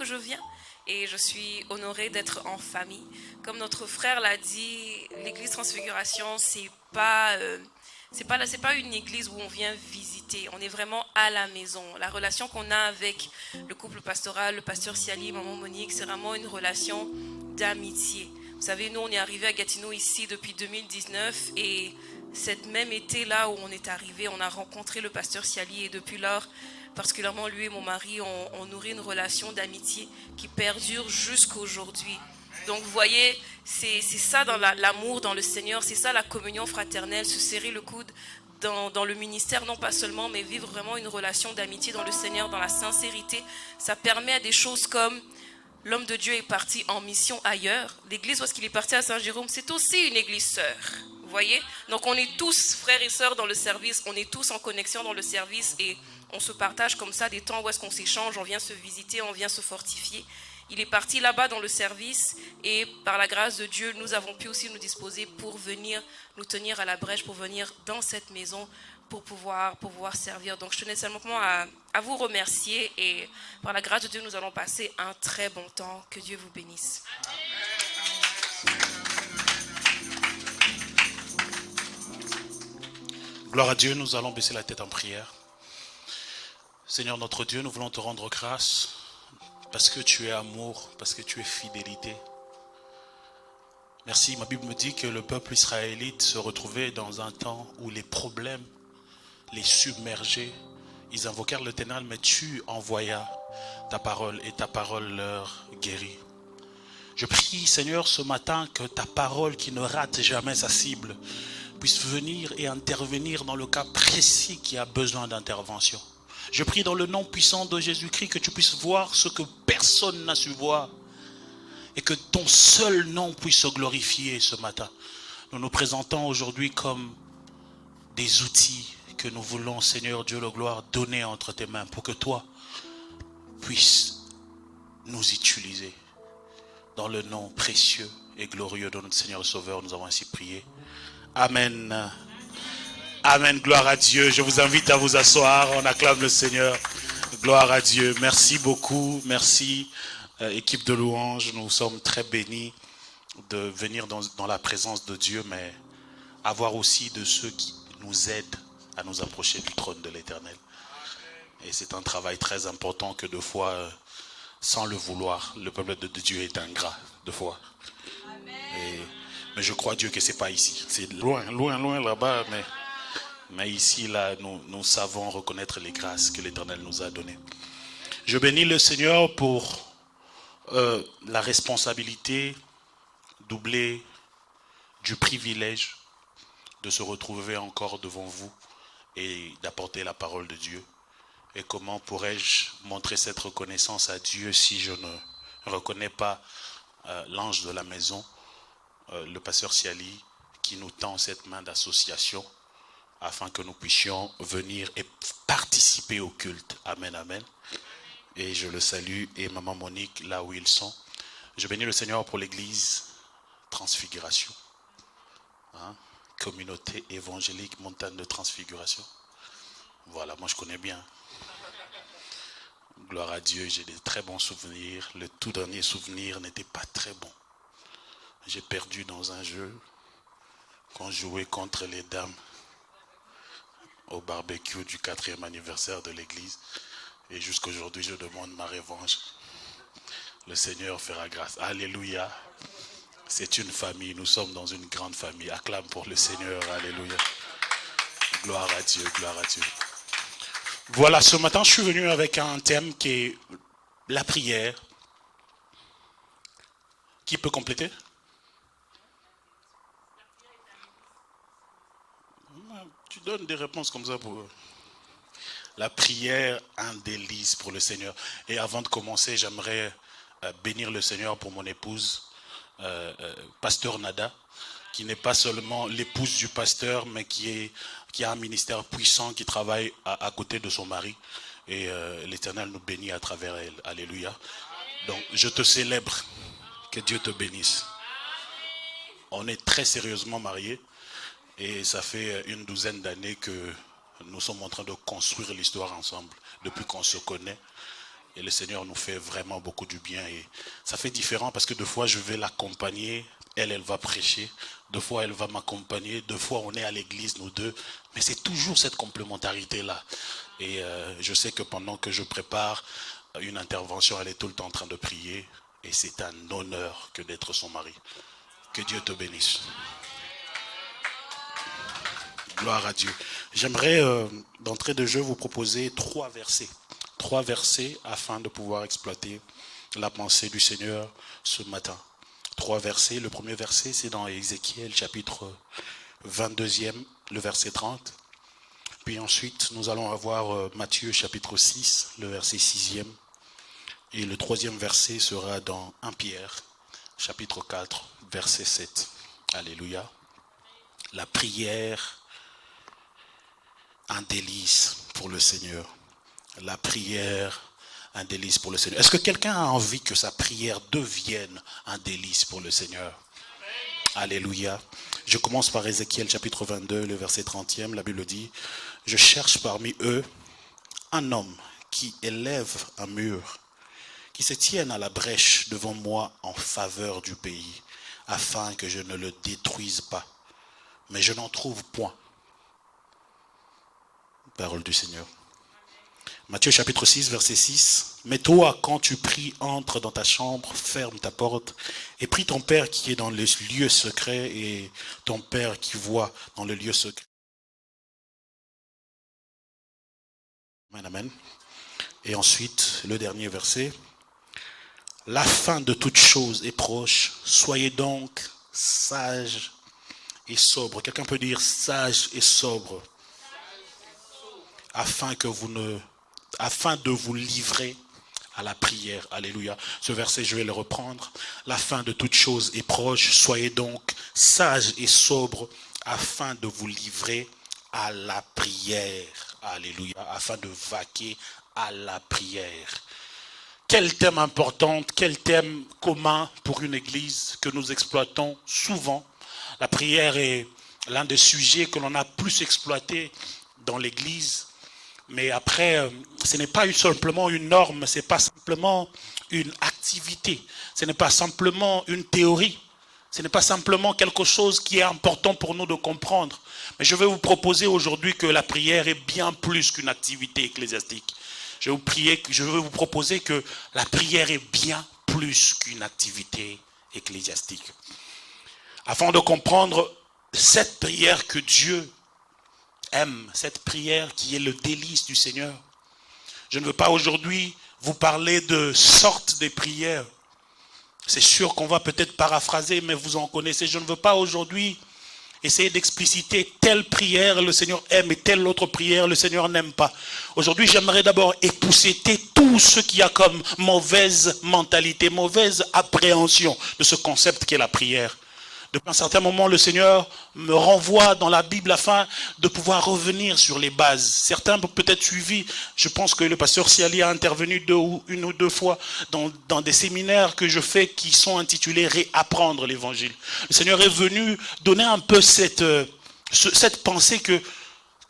je viens et je suis honorée d'être en famille. Comme notre frère l'a dit, l'église Transfiguration, c'est pas une église où on vient visiter. On est vraiment à la maison. La relation qu'on a avec le couple pastoral, le pasteur Siali, maman Monique, c'est vraiment une relation d'amitié. Vous savez, nous, on est arrivé à Gatineau ici depuis 2019 et cette même été-là où on est arrivé, on a rencontré le pasteur Siali et depuis lors, particulièrement lui et mon mari, on nourrit une relation d'amitié qui perdure jusqu'aujourd'hui. Donc vous voyez, c'est ça dans l'amour dans le Seigneur, c'est ça la communion fraternelle, se serrer le coude dans le ministère, non pas seulement, mais vivre vraiment une relation d'amitié dans le Seigneur, dans la sincérité. Ça permet à des choses comme l'homme de Dieu est parti en mission ailleurs. L'église, parce qu'il est parti à Saint-Jérôme, c'est aussi une église sœur. Vous voyez? Donc on est tous frères et sœurs dans le service, on est tous en connexion dans le service et on se partage comme ça des temps où est-ce qu'on s'échange, on vient se visiter, on vient se fortifier. Il est parti là-bas dans le service et par la grâce de Dieu, nous avons pu aussi nous disposer pour venir nous tenir à la brèche, pour venir dans cette maison pour pouvoir servir. Donc je tenais simplement à vous remercier et par la grâce de Dieu, nous allons passer un très bon temps. Que Dieu vous bénisse. Gloire à Dieu, nous allons baisser la tête en prière. Seigneur notre Dieu, nous voulons te rendre grâce parce que tu es amour, parce que tu es fidélité. Merci, ma Bible me dit que le peuple israélite se retrouvait dans un temps où les problèmes les submergeaient. Ils invoquèrent l'Éternel, mais tu envoyas ta parole et ta parole leur guérit. Je prie, Seigneur, ce matin que ta parole qui ne rate jamais sa cible puisse venir et intervenir dans le cas précis qui a besoin d'intervention. Je prie dans le nom puissant de Jésus-Christ que tu puisses voir ce que personne n'a su voir et que ton seul nom puisse se glorifier ce matin. Nous nous présentons aujourd'hui comme des outils que nous voulons, Seigneur Dieu de gloire, donner entre tes mains pour que toi puisses nous utiliser. Dans le nom précieux et glorieux de notre Seigneur le Sauveur, nous avons ainsi prié. Amen. Amen, gloire à Dieu. Je vous invite à vous asseoir, on acclame le Seigneur. Gloire à Dieu. Merci beaucoup, merci équipe de louanges. Nous sommes très bénis de venir dans la présence de Dieu, mais avoir aussi de ceux qui nous aident à nous approcher du trône de l'Éternel. Et c'est un travail très important que de fois, sans le vouloir, le peuple de Dieu est ingrat, de fois. Mais je crois Dieu que c'est pas ici. C'est loin, loin, loin là-bas, mais ici, là, nous savons reconnaître les grâces que l'Éternel nous a données. Je bénis le Seigneur pour la responsabilité doublée du privilège de se retrouver encore devant vous et d'apporter la parole de Dieu. Et comment pourrais-je montrer cette reconnaissance à Dieu si je ne reconnais pas l'ange de la maison, le pasteur Siali, qui nous tend cette main d'association afin que nous puissions venir et participer au culte. Amen, amen. Et je le salue et maman Monique là où ils sont. Je bénis le Seigneur pour l'église Transfiguration. Communauté évangélique Montagne de Transfiguration. Voilà, moi je connais bien. Gloire à Dieu, j'ai des très bons souvenirs. Le tout dernier souvenir n'était pas très bon. J'ai perdu dans un jeu qu'on jouait contre les dames au barbecue du 4e anniversaire de l'église. Et jusqu'aujourd'hui, je demande ma revanche. Le Seigneur fera grâce. Alléluia. C'est une famille. Nous sommes dans une grande famille. Acclame pour le Seigneur. Alléluia. Gloire à Dieu. Gloire à Dieu. Voilà, ce matin, je suis venu avec un thème qui est la prière. Qui peut compléter? Tu donnes des réponses comme ça pour eux. La prière, un délice pour le Seigneur. Et avant de commencer, j'aimerais bénir le Seigneur pour mon épouse, pasteur Nada, qui n'est pas seulement l'épouse du pasteur, mais qui a un ministère puissant, qui travaille à côté de son mari. Et l'Éternel nous bénit à travers elle. Alléluia. Donc, je te célèbre. Que Dieu te bénisse. On est très sérieusement mariés. Et ça fait une douzaine d'années que nous sommes en train de construire l'histoire ensemble, depuis qu'on se connaît. Et le Seigneur nous fait vraiment beaucoup du bien. Et ça fait différent parce que deux fois, je vais l'accompagner. Elle va prêcher. Deux fois, elle va m'accompagner. Deux fois, on est à l'église, nous deux. Mais c'est toujours cette complémentarité-là. Et je sais que pendant que je prépare une intervention, elle est tout le temps en train de prier. Et c'est un honneur que d'être son mari. Que Dieu te bénisse. Gloire à Dieu. J'aimerais, d'entrée de jeu, vous proposer 3 versets. 3 versets afin de pouvoir exploiter la pensée du Seigneur ce matin. 3 versets. Le premier verset, c'est dans Ézéchiel, chapitre 22e, le verset 30. Puis ensuite, nous allons avoir Matthieu, chapitre 6, le verset 6e. Et le 3e verset sera dans 1 Pierre, chapitre 4, verset 7. Alléluia. La prière, un délice pour le Seigneur. La prière, un délice pour le Seigneur. Est-ce que quelqu'un a envie que sa prière devienne un délice pour le Seigneur? Alléluia. Je commence par Ézéchiel chapitre 22, le verset 30e. La Bible dit: je cherche parmi eux un homme qui élève un mur, qui se tienne à la brèche devant moi en faveur du pays, afin que je ne le détruise pas. Mais je n'en trouve point. Parole du Seigneur. Matthieu chapitre 6, verset 6. Mais toi, quand tu pries, entre dans ta chambre, ferme ta porte, et prie ton Père qui est dans le lieu secret, et ton Père qui voit dans le lieu secret. Amen, amen. Et ensuite, le dernier verset. La fin de toute chose est proche. Soyez donc sages et sobres. Quelqu'un peut dire sage et sobre. Afin de vous livrer à la prière. Alléluia. Ce verset, je vais le reprendre. La fin de toute chose est proche. Soyez donc sages et sobres afin de vous livrer à la prière. Alléluia. Afin de vaquer à la prière. Quel thème important, quel thème commun pour une église que nous exploitons souvent. La prière est l'un des sujets que l'on a plus exploité dans l'église. Mais après, ce n'est pas simplement une norme, ce n'est pas simplement une activité, ce n'est pas simplement une théorie, ce n'est pas simplement quelque chose qui est important pour nous de comprendre. Mais je vais vous proposer aujourd'hui que la prière est bien plus qu'une activité ecclésiastique. Je vais vous proposer que la prière est bien plus qu'une activité ecclésiastique. Afin de comprendre cette prière que Dieu aime, cette prière qui est le délice du Seigneur. Je ne veux pas aujourd'hui vous parler de sortes de prières. C'est sûr qu'on va peut-être paraphraser, mais vous en connaissez. Je ne veux pas aujourd'hui essayer d'expliciter telle prière le Seigneur aime et telle autre prière le Seigneur n'aime pas. Aujourd'hui, j'aimerais d'abord épousseter tout ce qu'il y a comme mauvaise mentalité, mauvaise appréhension de ce concept qu'est la prière. Depuis un certain moment, le Seigneur me renvoie dans la Bible afin de pouvoir revenir sur les bases. Certains ont peut-être suivi, je pense que le pasteur Siali a intervenu une ou deux fois dans des séminaires que je fais qui sont intitulés « Réapprendre l'évangile ». Le Seigneur est venu donner un peu cette pensée que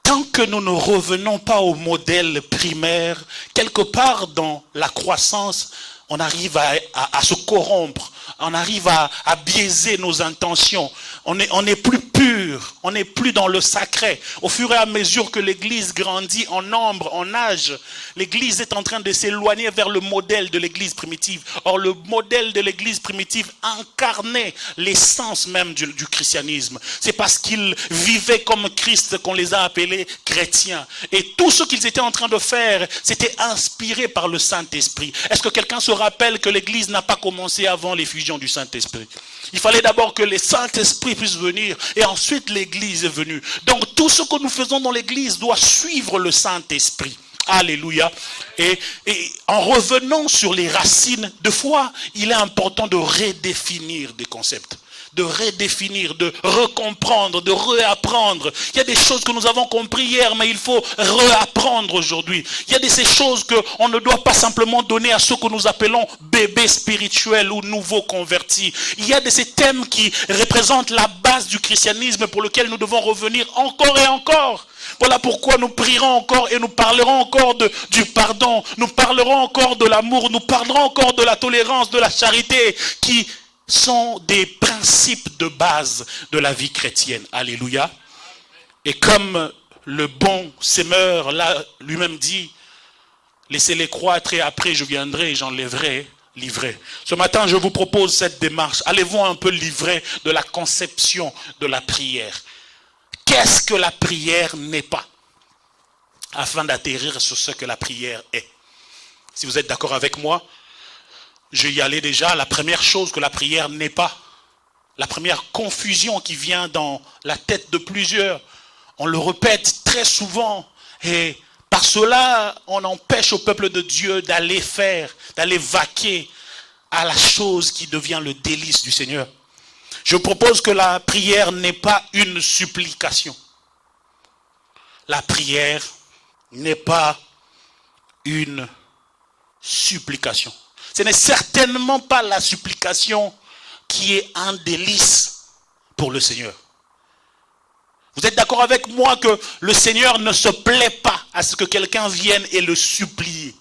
tant que nous ne revenons pas au modèle primaire, quelque part dans la croissance, on arrive à se corrompre. On arrive à biaiser nos intentions. On n'est plus pur. On n'est plus dans le sacré. Au fur et à mesure que l'église grandit en nombre, en âge, l'église est en train de s'éloigner vers le modèle de l'église primitive. Or, le modèle de l'église primitive incarnait l'essence même du christianisme. C'est parce qu'ils vivaient comme Christ qu'on les a appelés chrétiens. Et tout ce qu'ils étaient en train de faire, c'était inspiré par le Saint-Esprit. Est-ce que quelqu'un se rappelle que l'église n'a pas commencé avant l'effusion du Saint-Esprit? Il fallait d'abord que le Saint-Esprit puisse venir et ensuite l'église est venue. Donc tout ce que nous faisons dans l'église doit suivre le Saint-Esprit. Alléluia. Et en revenant sur les racines de foi, il est important de redéfinir des concepts. de redéfinir, de recomprendre, de réapprendre. Il y a des choses que nous avons compris hier, mais il faut réapprendre aujourd'hui. Il y a de ces choses qu'on ne doit pas simplement donner à ceux que nous appelons bébés spirituels ou nouveaux convertis. Il y a de ces thèmes qui représentent la base du christianisme pour lequel nous devons revenir encore et encore. Voilà pourquoi nous prierons encore et nous parlerons encore du pardon, nous parlerons encore de l'amour, nous parlerons encore de la tolérance, de la charité, qui sont des principes de base de la vie chrétienne. Alléluia. Et comme le bon semeur là lui-même dit, laissez-les croître et après je viendrai et j'enlèverai livrer. Ce matin, je vous propose cette démarche. Allez-vous un peu livrer de la conception de la prière. Qu'est-ce que la prière n'est pas? Afin d'atterrir sur ce que la prière est. Si vous êtes d'accord avec moi, je vais y aller déjà. La première chose que la prière n'est pas, la première confusion qui vient dans la tête de plusieurs, on le répète très souvent et par cela, on empêche au peuple de Dieu d'aller vaquer à la chose qui devient le délice du Seigneur. Je propose que la prière n'est pas une supplication. La prière n'est pas une supplication. Ce n'est certainement pas la supplication qui est un délice pour le Seigneur. Vous êtes d'accord avec moi que le Seigneur ne se plaît pas à ce que quelqu'un vienne et le supplie.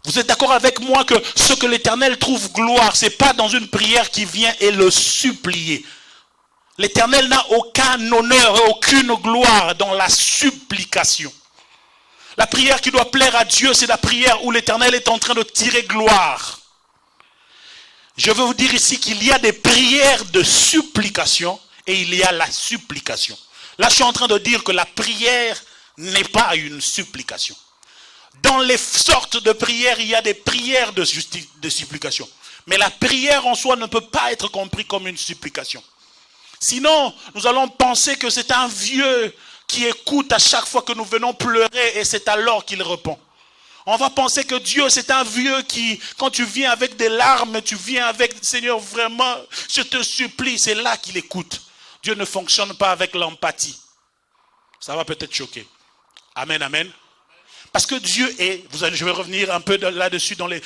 Vous êtes d'accord avec moi que ce que l'Éternel trouve gloire, ce n'est pas dans une prière qui vient et le supplier. L'Éternel n'a aucun honneur et aucune gloire dans la supplication. La prière qui doit plaire à Dieu, c'est la prière où l'Éternel est en train de tirer gloire. Je veux vous dire ici qu'il y a des prières de supplication et il y a la supplication. Là, je suis en train de dire que la prière n'est pas une supplication. Dans les sortes de prières, il y a des prières de supplication. Mais la prière en soi ne peut pas être comprise comme une supplication. Sinon, nous allons penser que c'est un vieux qui écoute à chaque fois que nous venons pleurer et c'est alors qu'il répond. On va penser que Dieu, c'est un vieux qui, quand tu viens avec des larmes, tu viens avec, Seigneur, vraiment, je te supplie, c'est là qu'il écoute. Dieu ne fonctionne pas avec l'empathie. Ça va peut-être choquer. Amen, amen. Parce que Dieu est, je vais revenir un peu là-dessus dans le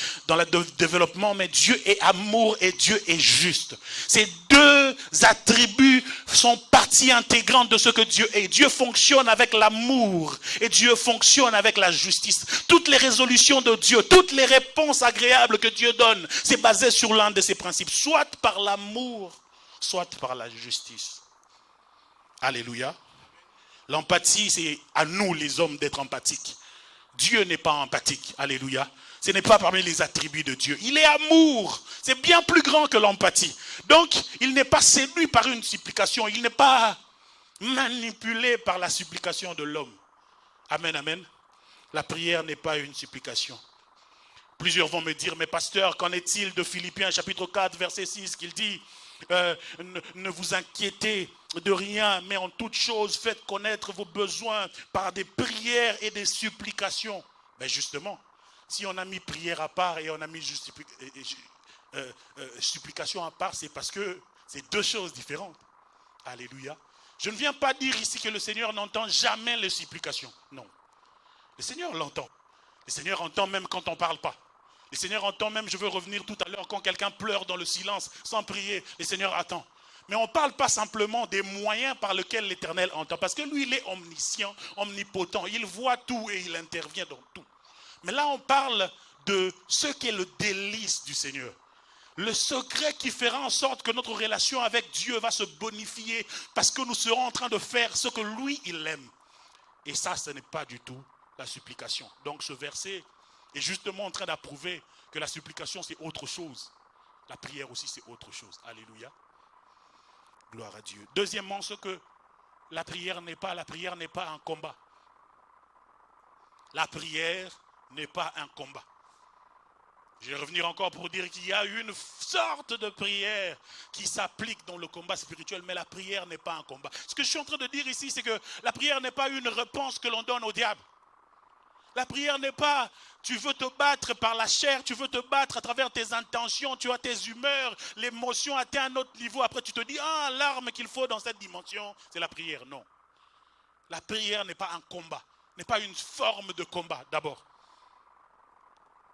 développement, mais Dieu est amour et Dieu est juste. Ces deux attributs sont partie intégrante de ce que Dieu est. Dieu fonctionne avec l'amour et Dieu fonctionne avec la justice. Toutes les résolutions de Dieu, toutes les réponses agréables que Dieu donne, c'est basé sur l'un de ses principes, soit par l'amour, soit par la justice. Alléluia. L'empathie, c'est à nous les hommes d'être empathiques. Dieu n'est pas empathique. Alléluia. Ce n'est pas parmi les attributs de Dieu. Il est amour. C'est bien plus grand que l'empathie. Donc, il n'est pas séduit par une supplication. Il n'est pas manipulé par la supplication de l'homme. Amen, amen. La prière n'est pas une supplication. Plusieurs vont me dire, mais pasteur, qu'en est-il de Philippiens chapitre 4, verset 6, qu'il dit, ne vous inquiétez de rien, mais en toute chose, faites connaître vos besoins par des prières et des supplications. Mais justement, si on a mis prière à part et on a mis supplication à part, c'est parce que c'est deux choses différentes. Alléluia. Je ne viens pas dire ici que le Seigneur n'entend jamais les supplications. Non. Le Seigneur l'entend. Le Seigneur entend même quand on ne parle pas. Le Seigneur entend même, je veux revenir tout à l'heure, quand quelqu'un pleure dans le silence, sans prier, le Seigneur attend. Mais on ne parle pas simplement des moyens par lesquels l'Éternel entend. Parce que lui, il est omniscient, omnipotent. Il voit tout et il intervient dans tout. Mais là, on parle de ce qu'est le délice du Seigneur. Le secret qui fera en sorte que notre relation avec Dieu va se bonifier parce que nous serons en train de faire ce que lui, il aime. Et ça, ce n'est pas du tout la supplication. Donc ce verset est justement en train d'approuver que la supplication, c'est autre chose. La prière aussi, c'est autre chose. Alléluia. Gloire à Dieu. Deuxièmement, ce que la prière n'est pas un combat. La prière n'est pas un combat. Je vais revenir encore pour dire qu'il y a une sorte de prière qui s'applique dans le combat spirituel, mais la prière n'est pas un combat. Ce que je suis en train de dire ici, c'est que la prière n'est pas une réponse que l'on donne au diable. La prière n'est pas, tu veux te battre par la chair, tu veux te battre à travers tes intentions, tu as tes humeurs, l'émotion atteint un autre niveau. Après tu te dis, ah, l'arme qu'il faut dans cette dimension, c'est la prière. Non. La prière n'est pas un combat, n'est pas une forme de combat d'abord.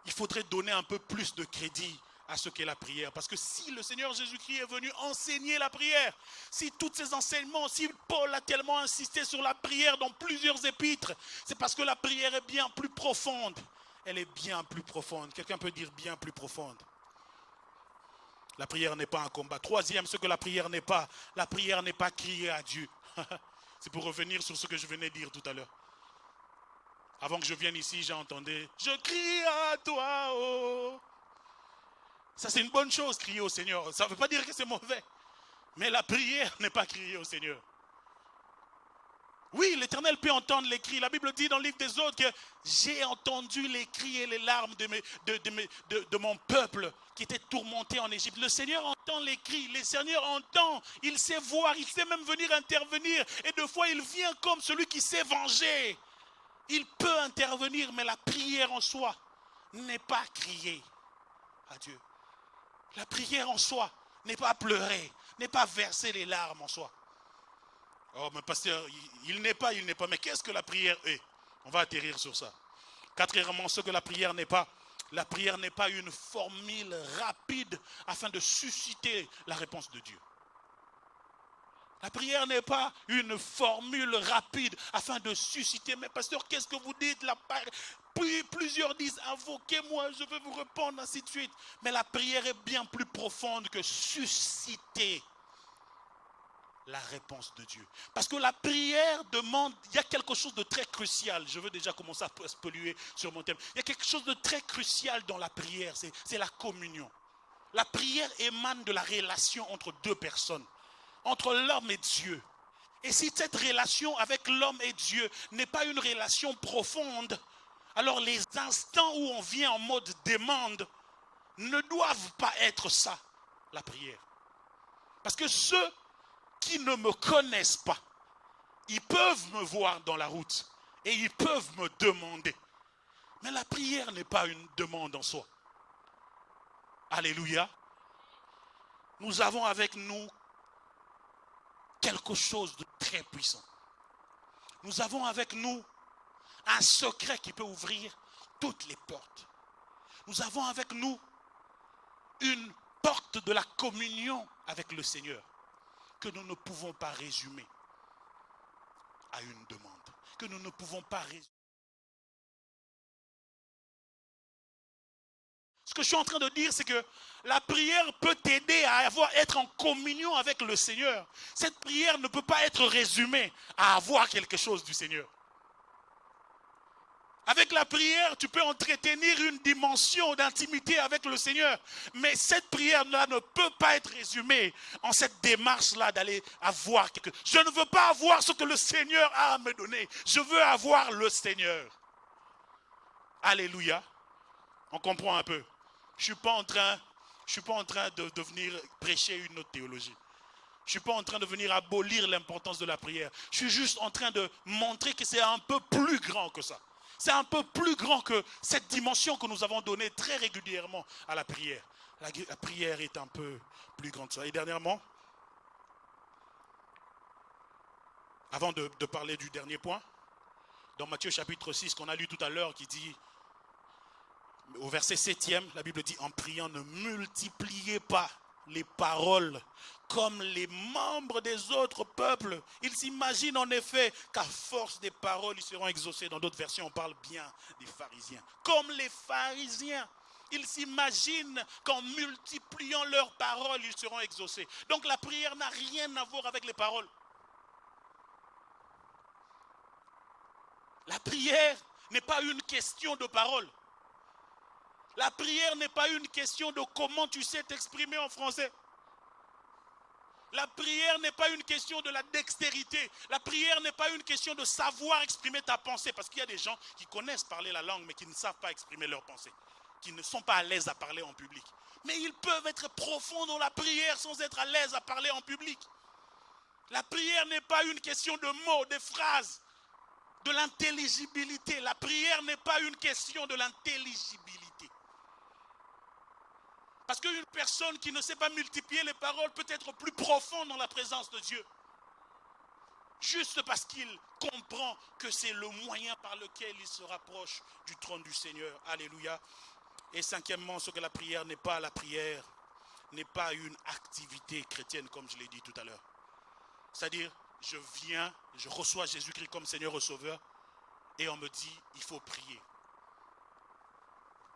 Il faudrait donner un peu plus de crédit à ce qu'est la prière. Parce que si le Seigneur Jésus-Christ est venu enseigner la prière, si tous ces enseignements, si Paul a tellement insisté sur la prière dans plusieurs épîtres, c'est parce que la prière est bien plus profonde. Elle est bien plus profonde. Quelqu'un peut dire bien plus profonde. La prière n'est pas un combat. Troisième, ce que la prière n'est pas crier à Dieu. C'est pour revenir sur ce que je venais de dire tout à l'heure. Avant que je vienne ici, j'ai entendu « Je crie à toi, oh !» Ça, c'est une bonne chose, crier au Seigneur. Ça ne veut pas dire que c'est mauvais. Mais la prière n'est pas crier au Seigneur. Oui, l'Éternel peut entendre les cris. La Bible dit dans le livre des Autres que j'ai entendu les cris et les larmes de mon peuple qui était tourmenté en Égypte. Le Seigneur entend les cris. Le Seigneur entend. Il sait voir. Il sait même venir intervenir. Et des fois, il vient comme celui qui sait venger. Il peut intervenir, mais la prière en soi n'est pas crier à Dieu. La prière en soi n'est pas pleurer, n'est pas verser les larmes en soi. Oh, mais pasteur, il n'est pas. Mais qu'est-ce que la prière est? On va atterrir sur ça. Quatrièmement, ce que la prière n'est pas une formule rapide afin de susciter la réponse de Dieu. La prière n'est pas une formule rapide afin de susciter. Mais pasteur, qu'est-ce que vous dites? Puis plusieurs disent, invoquez-moi, je vais vous répondre, ainsi de suite. Mais la prière est bien plus profonde que susciter la réponse de Dieu. Parce que la prière demande, il y a quelque chose de très crucial. Je veux déjà commencer à se polluer sur mon thème. Il y a quelque chose de très crucial dans la prière, c'est la communion. La prière émane de la relation entre deux personnes, entre l'homme et Dieu. Et si cette relation avec l'homme et Dieu n'est pas une relation profonde, alors les instants où on vient en mode demande ne doivent pas être ça, la prière. Parce que ceux qui ne me connaissent pas, ils peuvent me voir dans la route et ils peuvent me demander. Mais la prière n'est pas une demande en soi. Alléluia. Nous avons avec nous quelque chose de très puissant. Nous avons avec nous un secret qui peut ouvrir toutes les portes. Nous avons avec nous une porte de la communion avec le Seigneur que nous ne pouvons pas résumer à une demande, que nous ne pouvons pas résumer. Ce que je suis en train de dire, c'est que la prière peut t'aider à être en communion avec le Seigneur. Cette prière ne peut pas être résumée à avoir quelque chose du Seigneur. Avec la prière, tu peux entretenir une dimension d'intimité avec le Seigneur. Mais cette prière-là ne peut pas être résumée en cette démarche-là d'aller avoir quelque chose. Je ne veux pas avoir ce que le Seigneur a à me donner. Je veux avoir le Seigneur. Alléluia. On comprend un peu. Je ne suis pas en train de venir prêcher une autre théologie. Je ne suis pas en train de venir abolir l'importance de la prière. Je suis juste en train de montrer que c'est un peu plus grand que ça. C'est un peu plus grand que cette dimension que nous avons donnée très régulièrement à la prière. La prière est un peu plus grande que ça. Et dernièrement, avant de parler du dernier point, dans Matthieu chapitre 6 qu'on a lu tout à l'heure qui dit, au verset 7e, la Bible dit, en priant, ne multipliez pas les paroles comme les membres des autres peuples. Ils s'imaginent en effet qu'à force des paroles, ils seront exaucés. Dans d'autres versions, on parle bien des pharisiens. Comme les pharisiens, ils s'imaginent qu'en multipliant leurs paroles, ils seront exaucés. Donc la prière n'a rien à voir avec les paroles. La prière n'est pas une question de parole. La prière n'est pas une question de comment tu sais t'exprimer en français. La prière n'est pas une question de la dextérité. La prière n'est pas une question de savoir exprimer ta pensée. Parce qu'il y a des gens qui connaissent parler la langue, mais qui ne savent pas exprimer leur pensée. Qui ne sont pas à l'aise à parler en public. Mais ils peuvent être profonds dans la prière sans être à l'aise à parler en public. La prière n'est pas une question de mots, de phrases. de l'intelligibilité. La prière n'est pas une question de l'intelligibilité. Parce qu'une personne qui ne sait pas multiplier les paroles peut être plus profonde dans la présence de Dieu. Juste parce qu'il comprend que c'est le moyen par lequel il se rapproche du trône du Seigneur. Alléluia. Et cinquièmement, ce que la prière n'est pas n'est pas une activité chrétienne comme je l'ai dit tout à l'heure. C'est-à-dire, je viens, je reçois Jésus-Christ comme Seigneur et Sauveur et on me dit, il faut prier.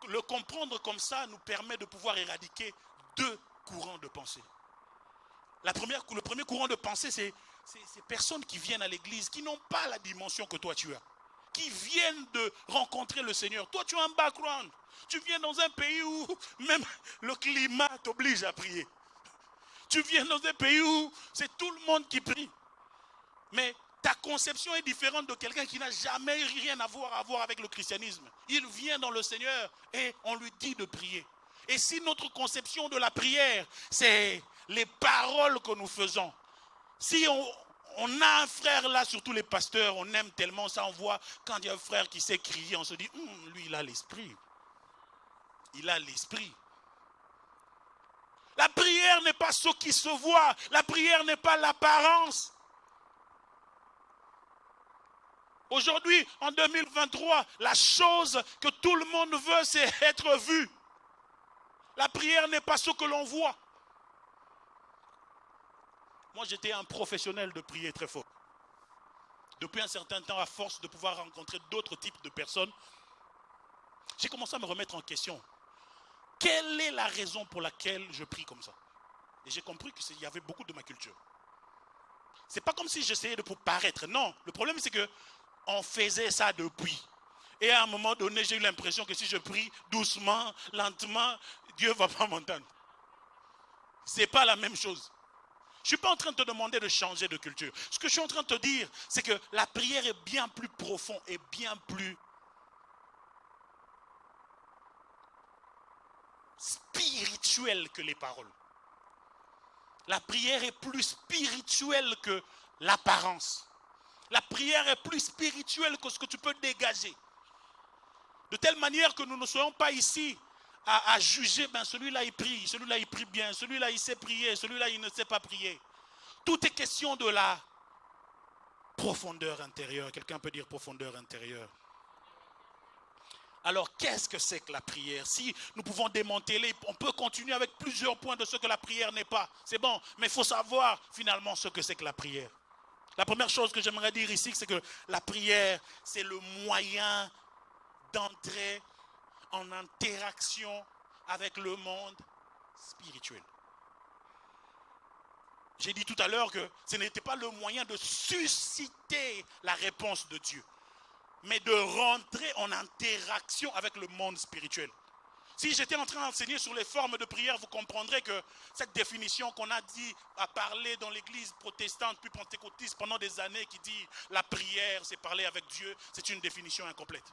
Le comprendre comme ça nous permet de pouvoir éradiquer deux courants de pensée. Le premier courant de pensée, c'est ces personnes qui viennent à l'église, qui n'ont pas la dimension que toi tu as, qui viennent de rencontrer le Seigneur. Toi, tu as un background. Tu viens dans un pays où même le climat t'oblige à prier. Tu viens dans un pays où c'est tout le monde qui prie. Mais ta conception est différente de quelqu'un qui n'a jamais rien à voir avec le christianisme. Il vient dans le Seigneur et on lui dit de prier. Et si notre conception de la prière, c'est les paroles que nous faisons, si on a un frère là, surtout les pasteurs, on aime tellement ça, on voit quand il y a un frère qui sait crier, on se dit, lui il a l'esprit. Il a l'esprit. La prière n'est pas ce qui se voit, la prière n'est pas l'apparence. Aujourd'hui, en 2023, la chose que tout le monde veut, c'est être vu. La prière n'est pas ce que l'on voit. Moi, j'étais un professionnel de prier très fort. Depuis un certain temps, à force de pouvoir rencontrer d'autres types de personnes, j'ai commencé à me remettre en question. Quelle est la raison pour laquelle je prie comme ça? Et j'ai compris qu'il y avait beaucoup de ma culture. C'est pas comme si j'essayais de paraître. Non, le problème c'est que on faisait ça depuis. Et à un moment donné, j'ai eu l'impression que si je prie doucement, lentement, Dieu ne va pas m'entendre. Ce n'est pas la même chose. Je ne suis pas en train de te demander de changer de culture. Ce que je suis en train de te dire, c'est que la prière est bien plus profonde et bien plus spirituelle que les paroles. La prière est plus spirituelle que l'apparence. La prière est plus spirituelle que ce que tu peux dégager. De telle manière que nous ne soyons pas ici à juger, celui-là il prie bien, celui-là il sait prier, celui-là il ne sait pas prier. Tout est question de la profondeur intérieure. Quelqu'un peut dire profondeur intérieure. Alors qu'est-ce que c'est que la prière? Si nous pouvons démanteler, on peut continuer avec plusieurs points de ce que la prière n'est pas. C'est bon, mais il faut savoir finalement ce que c'est que la prière. La première chose que j'aimerais dire ici, c'est que la prière, c'est le moyen d'entrer en interaction avec le monde spirituel. J'ai dit tout à l'heure que ce n'était pas le moyen de susciter la réponse de Dieu, mais de rentrer en interaction avec le monde spirituel. Si j'étais en train d'enseigner sur les formes de prière, vous comprendrez que cette définition qu'on a dit à parler dans l'église protestante puis pentecôtiste pendant des années qui dit la prière, c'est parler avec Dieu, c'est une définition incomplète.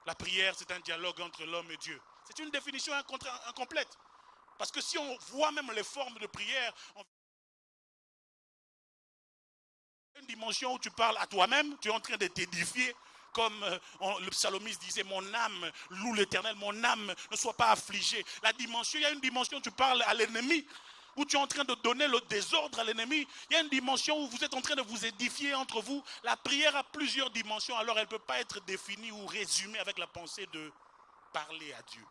La prière, c'est un dialogue entre l'homme et Dieu. C'est une définition incomplète. Parce que si on voit même les formes de prière, une dimension où tu parles à toi-même, tu es en train de t'édifier, comme le psalmiste disait, mon âme loue l'Éternel, mon âme ne soit pas affligée. Il y a une dimension où tu parles à l'ennemi, où tu es en train de donner le désordre à l'ennemi. Il y a une dimension où vous êtes en train de vous édifier entre vous. La prière a plusieurs dimensions, alors elle ne peut pas être définie ou résumée avec la pensée de parler à Dieu.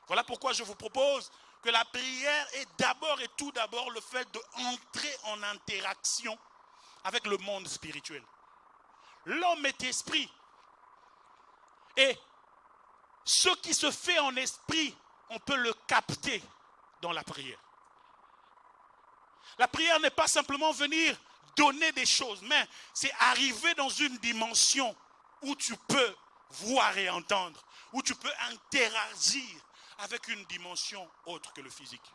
Voilà pourquoi je vous propose que la prière est d'abord et tout d'abord le fait d'entrer en interaction avec le monde spirituel. L'homme est esprit. Et ce qui se fait en esprit, on peut le capter dans la prière. La prière n'est pas simplement venir donner des choses, mais c'est arriver dans une dimension où tu peux voir et entendre, où tu peux interagir avec une dimension autre que le physique.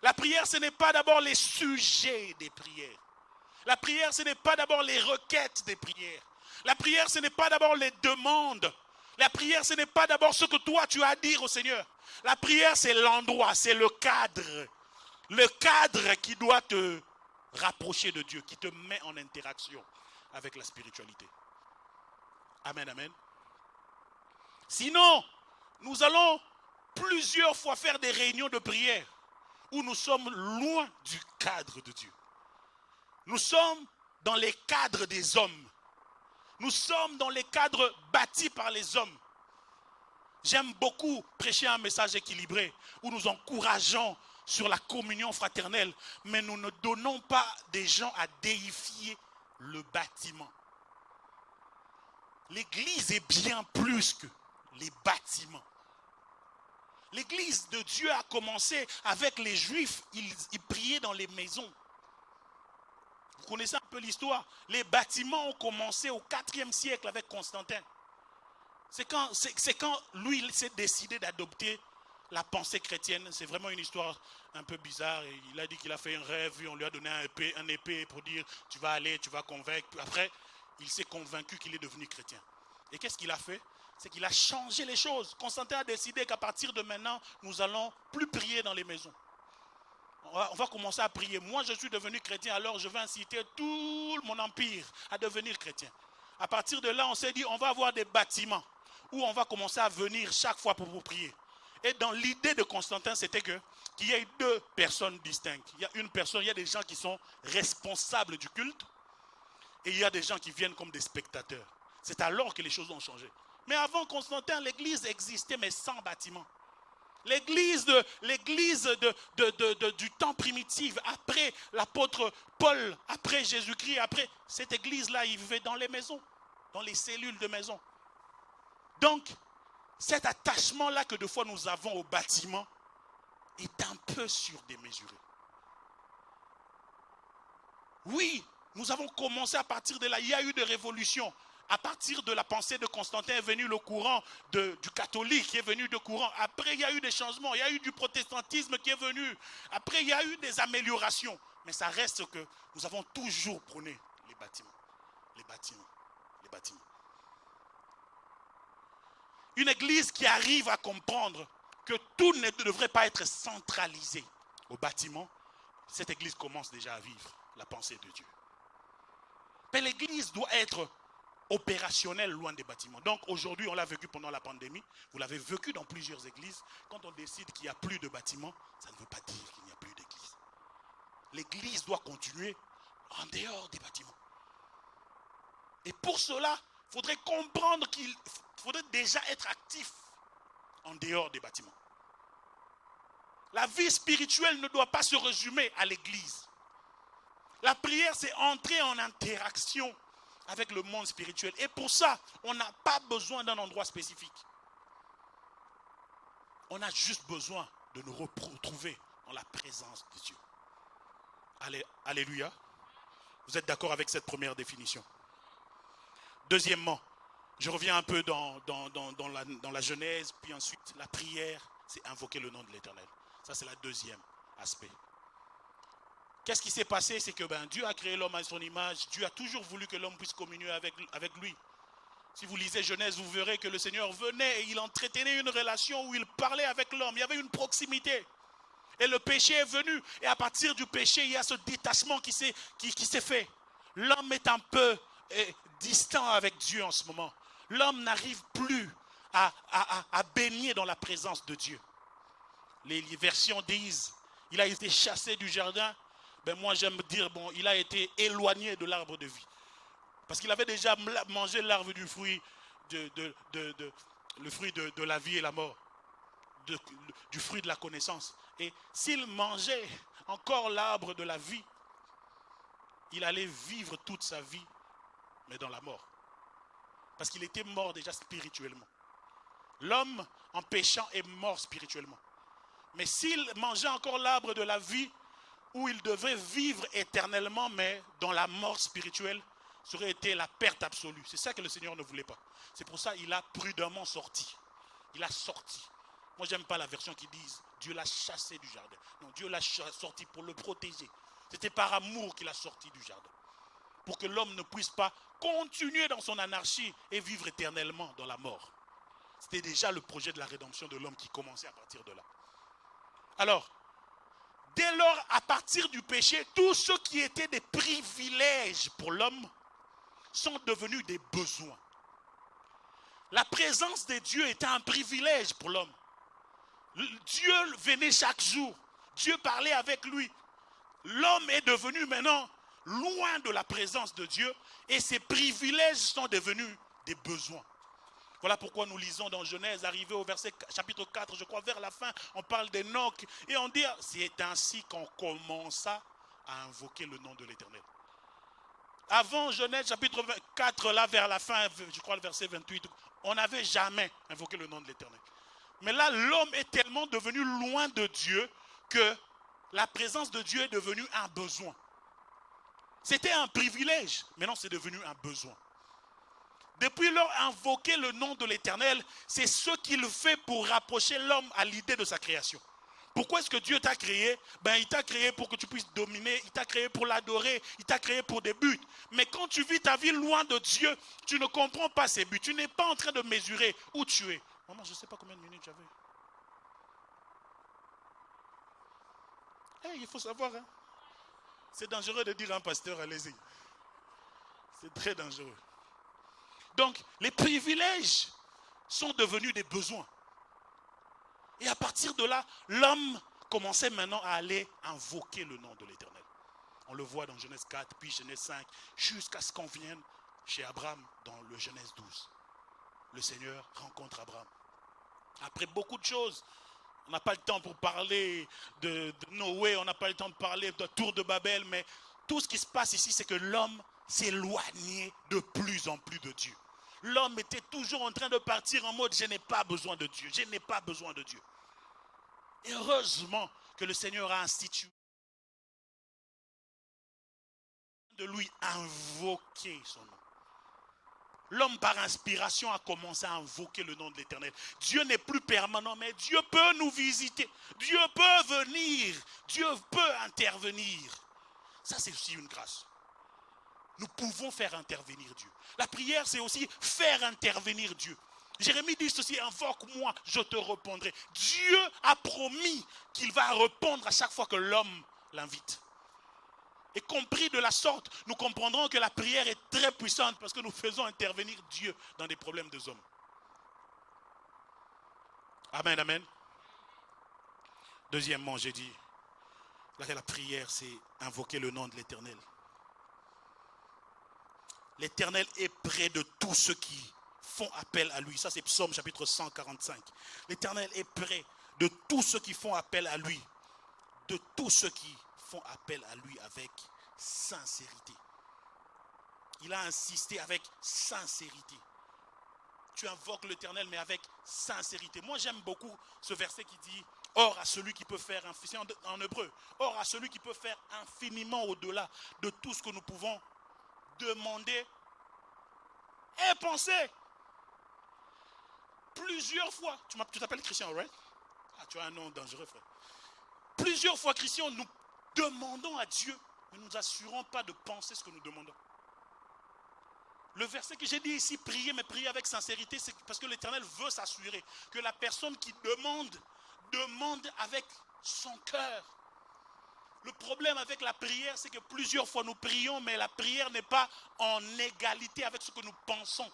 La prière, ce n'est pas d'abord les sujets des prières. La prière, ce n'est pas d'abord les requêtes des prières. La prière, ce n'est pas d'abord les demandes. La prière, ce n'est pas d'abord ce que toi tu as à dire au Seigneur. La prière, c'est l'endroit, c'est le cadre. Le cadre qui doit te rapprocher de Dieu, qui te met en interaction avec la spiritualité. Amen, amen. Sinon, nous allons plusieurs fois faire des réunions de prière où nous sommes loin du cadre de Dieu. Nous sommes dans les cadres des hommes. Nous sommes dans les cadres bâtis par les hommes. J'aime beaucoup prêcher un message équilibré où nous encourageons sur la communion fraternelle, mais nous ne donnons pas des gens à déifier le bâtiment. L'église est bien plus que les bâtiments. L'église de Dieu a commencé avec les Juifs, ils priaient dans les maisons. Vous connaissez un peu l'histoire. Les bâtiments ont commencé au IVe siècle avec Constantin. C'est quand lui il s'est décidé d'adopter la pensée chrétienne. C'est vraiment une histoire un peu bizarre. Et il a dit qu'il a fait un rêve, on lui a donné un épée pour dire tu vas aller, tu vas convaincre. Puis après, il s'est convaincu qu'il est devenu chrétien. Et qu'est-ce qu'il a fait? C'est qu'il a changé les choses. Constantin a décidé qu'à partir de maintenant, nous allons plus prier dans les maisons. On va commencer à prier. Moi, je suis devenu chrétien, alors je vais inciter tout mon empire à devenir chrétien. À partir de là, on s'est dit, on va avoir des bâtiments où on va commencer à venir chaque fois pour prier. Et dans l'idée de Constantin, c'était qu'il y ait deux personnes distinctes. Il y a des gens qui sont responsables du culte et il y a des gens qui viennent comme des spectateurs. C'est alors que les choses ont changé. Mais avant Constantin, l'église existait, mais sans bâtiment. L'église du temps primitif, après l'apôtre Paul, après Jésus-Christ, après cette église-là, il vivait dans les maisons, dans les cellules de maison. Donc, cet attachement-là que de fois nous avons au bâtiment est un peu surdémesuré. Oui, nous avons commencé à partir de là, il y a eu des révolutions. À partir de la pensée de Constantin est venu le courant du catholique qui est venu de courant. Après, il y a eu des changements. Il y a eu du protestantisme qui est venu. Après, il y a eu des améliorations. Mais ça reste que nous avons toujours prôné les bâtiments. Les bâtiments. Les bâtiments. Une église qui arrive à comprendre que tout ne devrait pas être centralisé au bâtiment, cette église commence déjà à vivre la pensée de Dieu. Mais l'église doit être opérationnel loin des bâtiments. Donc aujourd'hui, on l'a vécu pendant la pandémie, vous l'avez vécu dans plusieurs églises. Quand on décide qu'il n'y a plus de bâtiments, ça ne veut pas dire qu'il n'y a plus d'église. L'église doit continuer en dehors des bâtiments. Et pour cela, il faudrait comprendre qu'il faudrait déjà être actif en dehors des bâtiments. La vie spirituelle ne doit pas se résumer à l'église. La prière, c'est entrer en interaction avec le monde spirituel. Et pour ça, on n'a pas besoin d'un endroit spécifique. On a juste besoin de nous retrouver dans la présence de Dieu. Alléluia. Vous êtes d'accord avec cette première définition? Deuxièmement, je reviens un peu dans la Genèse, puis ensuite la prière, c'est invoquer le nom de l'Éternel. Ça, c'est le deuxième aspect. Qu'est-ce qui s'est passé? C'est que Dieu a créé l'homme à son image. Dieu a toujours voulu que l'homme puisse communier avec lui. Si vous lisez Genèse, vous verrez que le Seigneur venait et il entretenait une relation où il parlait avec l'homme. Il y avait une proximité. Et le péché est venu. Et à partir du péché, il y a ce détachement qui s'est fait. L'homme est un peu distant avec Dieu en ce moment. L'homme n'arrive plus à baigner dans la présence de Dieu. Les versions disent, il a été chassé du jardin. Moi j'aime dire, il a été éloigné de l'arbre de vie. Parce qu'il avait déjà mangé l'arbre du fruit, le fruit de la vie et la mort. Du fruit de la connaissance. Et s'il mangeait encore l'arbre de la vie, il allait vivre toute sa vie, mais dans la mort. Parce qu'il était mort déjà spirituellement. L'homme, en péchant, est mort spirituellement. Mais s'il mangeait encore l'arbre de la vie, où il devait vivre éternellement, mais dans la mort spirituelle, ça aurait été la perte absolue. C'est ça que le Seigneur ne voulait pas. C'est pour ça qu'il a prudemment sorti. Il a sorti. Moi, j'aime pas la version qui dit Dieu l'a chassé du jardin. Non, Dieu l'a sorti pour le protéger. C'était par amour qu'il a sorti du jardin. Pour que l'homme ne puisse pas continuer dans son anarchie et vivre éternellement dans la mort. C'était déjà le projet de la rédemption de l'homme qui commençait à partir de là. Alors, Dès lors, à partir du péché, tout ce qui était des privilèges pour l'homme sont devenus des besoins. La présence de Dieu était un privilège pour l'homme. Dieu venait chaque jour. Dieu parlait avec lui. L'homme est devenu maintenant loin de la présence de Dieu et ses privilèges sont devenus des besoins. Voilà pourquoi nous lisons dans Genèse, arrivé au verset chapitre 4, je crois vers la fin, on parle d'Enoch et on dit, c'est ainsi qu'on commença à invoquer le nom de l'Éternel. Avant Genèse chapitre 4, là vers la fin, je crois le verset 28, on n'avait jamais invoqué le nom de l'Éternel. Mais là, l'homme est tellement devenu loin de Dieu que la présence de Dieu est devenue un besoin. C'était un privilège, maintenant c'est devenu un besoin. Depuis lors, invoquer le nom de l'Éternel, c'est ce qu'il fait pour rapprocher l'homme à l'idée de sa création. Pourquoi est-ce que Dieu t'a créé? Il t'a créé pour que tu puisses dominer, il t'a créé pour l'adorer, il t'a créé pour des buts. Mais quand tu vis ta vie loin de Dieu, tu ne comprends pas ces buts. Tu n'es pas en train de mesurer où tu es. Maman, je ne sais pas combien de minutes j'avais. Il faut savoir, hein. C'est dangereux de dire à un pasteur, allez-y. C'est très dangereux. Donc, les privilèges sont devenus des besoins. Et à partir de là, l'homme commençait maintenant à aller invoquer le nom de l'Éternel. On le voit dans Genèse 4, puis Genèse 5, jusqu'à ce qu'on vienne chez Abraham dans le Genèse 12. Le Seigneur rencontre Abraham. Après beaucoup de choses, on n'a pas le temps pour parler de Noé, on n'a pas le temps de parler de Tour de Babel, mais tout ce qui se passe ici, c'est que l'homme s'éloignait de plus en plus de Dieu. L'homme était toujours en train de partir en mode « je n'ai pas besoin de Dieu, je n'ai pas besoin de Dieu ». Et heureusement que le Seigneur a institué de lui invoquer son nom. L'homme par inspiration a commencé à invoquer le nom de l'Éternel. Dieu n'est plus permanent, mais Dieu peut nous visiter. Dieu peut venir. Dieu peut intervenir. Ça, c'est aussi une grâce. Nous pouvons faire intervenir Dieu. La prière, c'est aussi faire intervenir Dieu. Jérémie dit ceci, invoque-moi, je te répondrai. Dieu a promis qu'il va répondre à chaque fois que l'homme l'invite. Et compris de la sorte, nous comprendrons que la prière est très puissante parce que nous faisons intervenir Dieu dans des problèmes des hommes. Amen, amen. Deuxièmement, j'ai dit, la prière, c'est invoquer le nom de l'Éternel. L'Éternel est près de tous ceux qui font appel à lui. Ça, c'est Psaume chapitre 145. L'Éternel est près de tous ceux qui font appel à lui. De tous ceux qui font appel à lui avec sincérité. Il a insisté avec sincérité. Tu invoques l'Éternel, mais avec sincérité. Moi, j'aime beaucoup ce verset qui dit « Or à celui qui peut faire, c'est en hébreu, or à celui qui peut faire infiniment au-delà de tout ce que nous pouvons demander et penser. » Plusieurs fois, tu t'appelles Christian, right? Ah, tu as un nom dangereux, frère. Plusieurs fois, Christian, nous demandons à Dieu, mais nous ne nous assurons pas de penser ce que nous demandons. Le verset que j'ai dit ici, prier, mais prier avec sincérité, c'est parce que l'Éternel veut s'assurer que la personne qui demande avec son cœur. Le problème avec la prière, c'est que plusieurs fois nous prions, mais la prière n'est pas en égalité avec ce que nous pensons.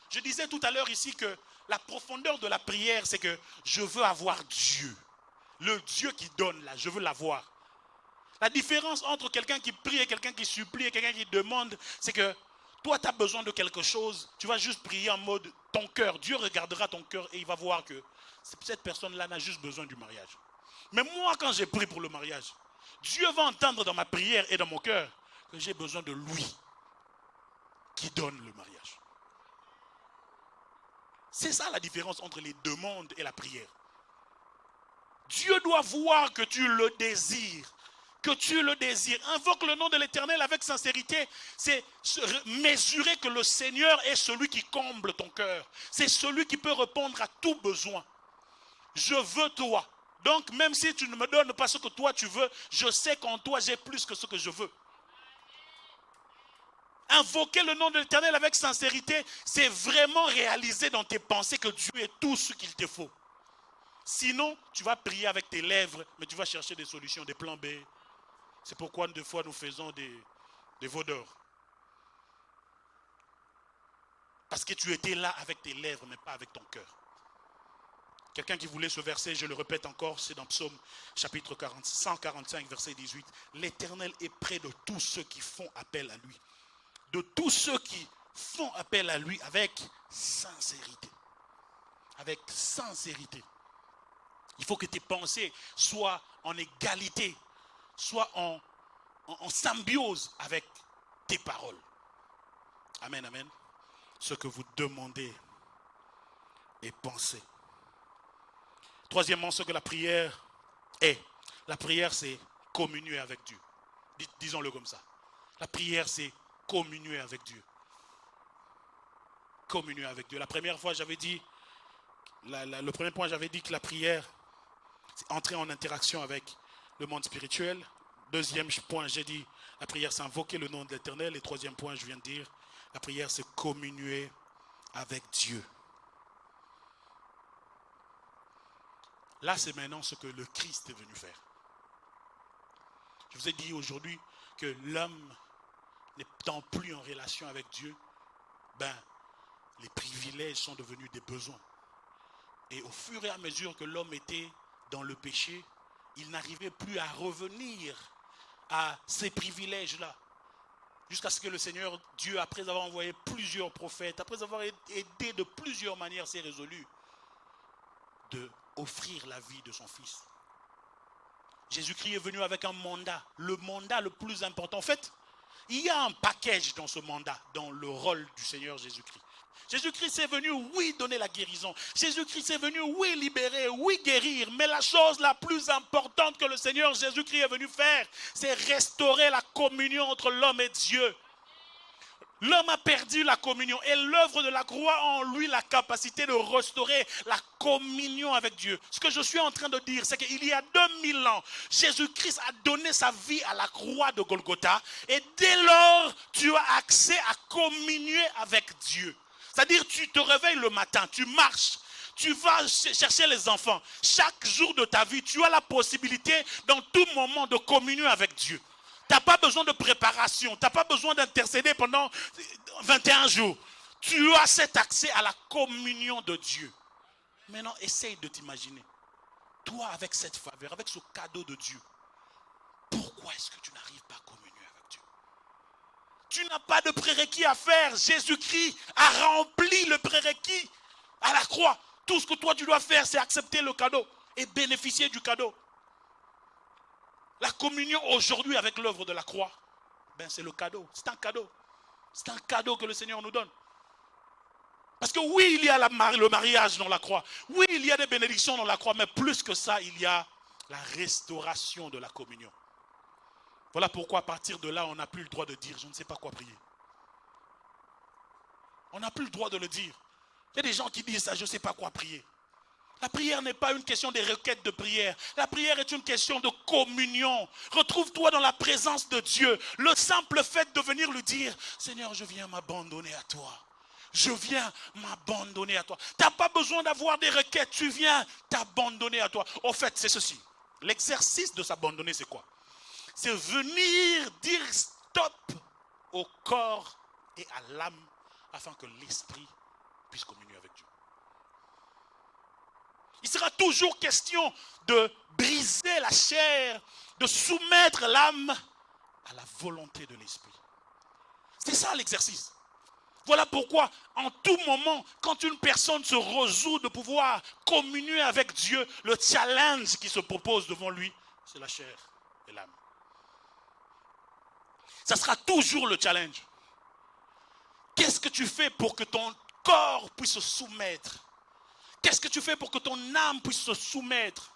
Je disais tout à l'heure ici que la profondeur de la prière, c'est que je veux avoir Dieu. Le Dieu qui donne là, je veux l'avoir. La différence entre quelqu'un qui prie et quelqu'un qui supplie et quelqu'un qui demande, c'est que toi, tu as besoin de quelque chose, tu vas juste prier en mode ton cœur. Dieu regardera ton cœur et il va voir que cette personne-là n'a juste besoin du mariage. Mais moi, quand j'ai prié pour le mariage, Dieu va entendre dans ma prière et dans mon cœur que j'ai besoin de lui qui donne le mariage. C'est ça la différence entre les demandes et la prière. Dieu doit voir que tu le désires. Que tu le désires. Invoque le nom de l'Éternel avec sincérité. C'est mesurer que le Seigneur est celui qui comble ton cœur. C'est celui qui peut répondre à tout besoin. Je veux toi. Donc même si tu ne me donnes pas ce que toi tu veux, je sais qu'en toi j'ai plus que ce que je veux. Invoquer le nom de l'Éternel avec sincérité, c'est vraiment réaliser dans tes pensées que Dieu est tout ce qu'il te faut. Sinon, tu vas prier avec tes lèvres, mais tu vas chercher des solutions, des plans B. C'est pourquoi des fois nous faisons des veaux d'or. Parce que tu étais là avec tes lèvres, mais pas avec ton cœur. Quelqu'un qui voulait ce verset, je le répète encore, c'est dans Psaume chapitre 145, verset 18. L'Éternel est près de tous ceux qui font appel à lui. De tous ceux qui font appel à lui avec sincérité. Avec sincérité. Il faut que tes pensées soient en égalité, soient en symbiose avec tes paroles. Amen, amen. Ce que vous demandez et pensez. Troisièmement, ce que la prière est. La prière, c'est communier avec Dieu. Disons-le comme ça. La prière, c'est communier avec Dieu. Communier avec Dieu. La première fois, j'avais dit, le premier point, j'avais dit que la prière, c'est entrer en interaction avec le monde spirituel. Deuxième point, j'ai dit, la prière, c'est invoquer le nom de l'Éternel. Et troisième point, je viens de dire, la prière, c'est communier avec Dieu. Là, c'est maintenant ce que le Christ est venu faire. Je vous ai dit aujourd'hui que l'homme n'étant plus en relation avec Dieu, les privilèges sont devenus des besoins. Et au fur et à mesure que l'homme était dans le péché, il n'arrivait plus à revenir à ces privilèges-là. Jusqu'à ce que le Seigneur Dieu, après avoir envoyé plusieurs prophètes, après avoir aidé de plusieurs manières, s'est résolu de offrir la vie de son Fils. Jésus-Christ est venu avec un mandat, le mandat le plus important. En fait, il y a un package dans ce mandat, dans le rôle du Seigneur Jésus-Christ. Jésus-Christ est venu, oui, donner la guérison. Jésus-Christ est venu, oui, libérer, oui, guérir. Mais la chose la plus importante que le Seigneur Jésus-Christ est venu faire, c'est restaurer la communion entre l'homme et Dieu. L'homme a perdu la communion et l'œuvre de la croix a en lui la capacité de restaurer la communion avec Dieu. Ce que je suis en train de dire, c'est qu'il y a 2000 ans, Jésus-Christ a donné sa vie à la croix de Golgotha et dès lors, tu as accès à communier avec Dieu. C'est-à-dire, tu te réveilles le matin, tu marches, tu vas chercher les enfants. Chaque jour de ta vie, tu as la possibilité dans tout moment de communier avec Dieu. Tu n'as pas besoin de préparation. Tu n'as pas besoin d'intercéder pendant 21 jours. Tu as cet accès à la communion de Dieu. Maintenant, essaye de t'imaginer. Toi, avec cette faveur, avec ce cadeau de Dieu, pourquoi est-ce que tu n'arrives pas à communier avec Dieu? Tu n'as pas de prérequis à faire. Jésus-Christ a rempli le prérequis à la croix. Tout ce que toi, tu dois faire, c'est accepter le cadeau et bénéficier du cadeau. La communion aujourd'hui avec l'œuvre de la croix, c'est le cadeau. C'est un cadeau. C'est un cadeau que le Seigneur nous donne. Parce que oui, il y a le mariage dans la croix. Oui, il y a des bénédictions dans la croix. Mais plus que ça, il y a la restauration de la communion. Voilà pourquoi à partir de là, on n'a plus le droit de dire, je ne sais pas quoi prier. On n'a plus le droit de le dire. Il y a des gens qui disent ça, je ne sais pas quoi prier. La prière n'est pas une question des requêtes de prière. La prière est une question de communion. Retrouve-toi dans la présence de Dieu. Le simple fait de venir lui dire, Seigneur, je viens m'abandonner à toi. Je viens m'abandonner à toi. Tu n'as pas besoin d'avoir des requêtes. Tu viens t'abandonner à toi. Au fait, c'est ceci. L'exercice de s'abandonner, c'est quoi? C'est venir dire stop au corps et à l'âme afin que l'esprit puisse communier avec Dieu. Il sera toujours question de briser la chair, de soumettre l'âme à la volonté de l'esprit. C'est ça l'exercice. Voilà pourquoi, en tout moment, quand une personne se résout de pouvoir communier avec Dieu, le challenge qui se propose devant lui, c'est la chair et l'âme. Ça sera toujours le challenge. Qu'est-ce que tu fais pour que ton corps puisse se soumettre? Qu'est-ce que tu fais pour que ton âme puisse se soumettre?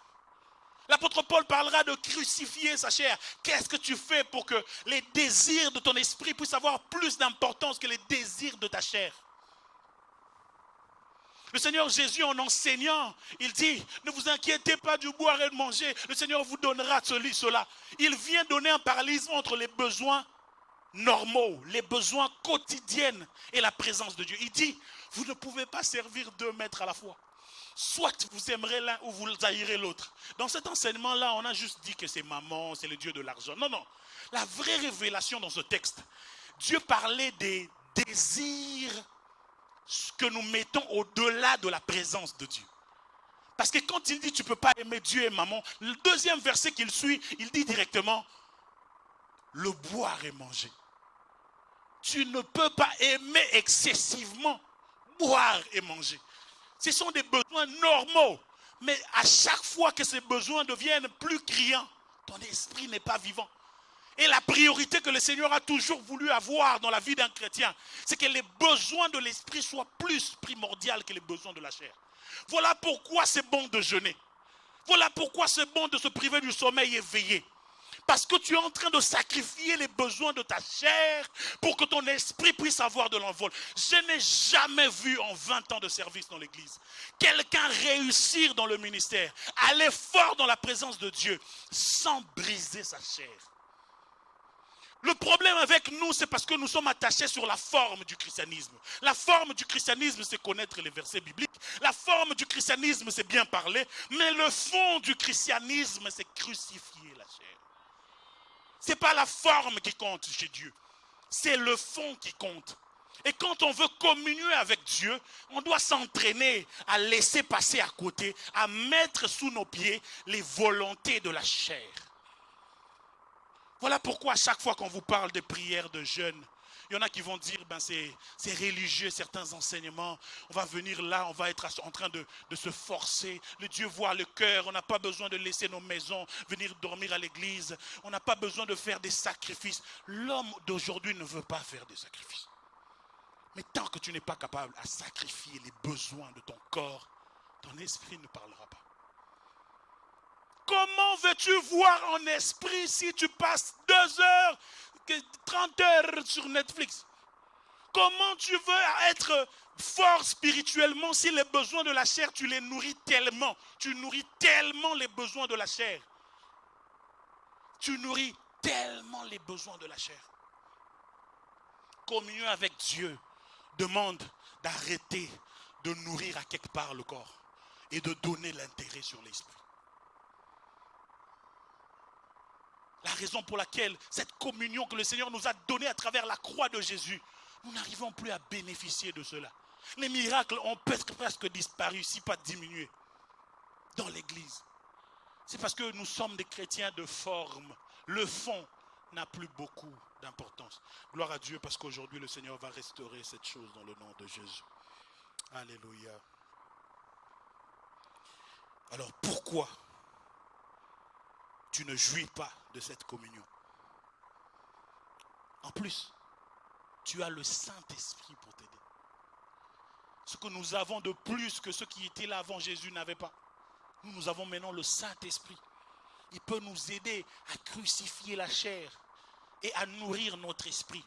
L'apôtre Paul parlera de crucifier sa chair. Qu'est-ce que tu fais pour que les désirs de ton esprit puissent avoir plus d'importance que les désirs de ta chair? Le Seigneur Jésus, en enseignant, il dit, ne vous inquiétez pas du boire et de manger. Le Seigneur vous donnera cela. Il vient donner un parallélisme entre les besoins normaux, les besoins quotidiens et la présence de Dieu. Il dit, vous ne pouvez pas servir 2 maîtres à la fois. soit vous aimerez l'un ou vous haïrez l'autre. Dans cet enseignement-là, on a juste dit que c'est maman, c'est le Dieu de l'argent. Non, non. La vraie révélation dans ce texte, Dieu parlait des désirs que nous mettons au-delà de la présence de Dieu. Parce que quand il dit tu ne peux pas aimer Dieu et maman, le deuxième verset qu'il suit, il dit directement le boire et manger. Tu ne peux pas aimer excessivement boire et manger. Ce sont des besoins normaux. Mais à chaque fois que ces besoins deviennent plus criants, ton esprit n'est pas vivant. Et la priorité que le Seigneur a toujours voulu avoir dans la vie d'un chrétien, c'est que les besoins de l'esprit soient plus primordiaux que les besoins de la chair. Voilà pourquoi c'est bon de jeûner. Voilà pourquoi c'est bon de se priver du sommeil éveillé. Parce que tu es en train de sacrifier les besoins de ta chair pour que ton esprit puisse avoir de l'envol. Je n'ai jamais vu en 20 ans de service dans l'église quelqu'un réussir dans le ministère, aller fort dans la présence de Dieu sans briser sa chair. Le problème avec nous, c'est parce que nous sommes attachés sur la forme du christianisme. La forme du christianisme, c'est connaître les versets bibliques. La forme du christianisme, c'est bien parler. Mais le fond du christianisme, c'est crucifier la chair. Ce n'est pas la forme qui compte chez Dieu. C'est le fond qui compte. Et quand on veut communier avec Dieu, on doit s'entraîner à laisser passer à côté, à mettre sous nos pieds les volontés de la chair. Voilà pourquoi à chaque fois qu'on vous parle de prières, de jeûne, il y en a qui vont dire, c'est religieux, certains enseignements. On va venir là, on va être en train de se forcer. Le Dieu voit le cœur, on n'a pas besoin de laisser nos maisons, venir dormir à l'église. On n'a pas besoin de faire des sacrifices. L'homme d'aujourd'hui ne veut pas faire des sacrifices. Mais tant que tu n'es pas capable à sacrifier les besoins de ton corps, ton esprit ne parlera pas. Comment veux-tu voir en esprit si tu passes 2 heures, 30 heures sur Netflix? Comment tu veux être fort spirituellement si les besoins de la chair, tu les nourris tellement? Tu nourris tellement les besoins de la chair. Tu nourris tellement les besoins de la chair. Communion avec Dieu demande d'arrêter de nourrir à quelque part le corps et de donner l'intérêt sur l'esprit. La raison pour laquelle cette communion que le Seigneur nous a donnée à travers la croix de Jésus, nous n'arrivons plus à bénéficier de cela. Les miracles ont presque disparu, si pas diminué, dans l'église. C'est parce que nous sommes des chrétiens de forme. Le fond n'a plus beaucoup d'importance. Gloire à Dieu parce qu'aujourd'hui le Seigneur va restaurer cette chose dans le nom de Jésus. Alléluia. Alors pourquoi tu ne jouis pas de cette communion? En plus, tu as le Saint-Esprit pour t'aider. Ce que nous avons de plus que ceux qui étaient là avant Jésus n'avaient pas. Nous avons maintenant le Saint-Esprit. Il peut nous aider à crucifier la chair et à nourrir notre esprit.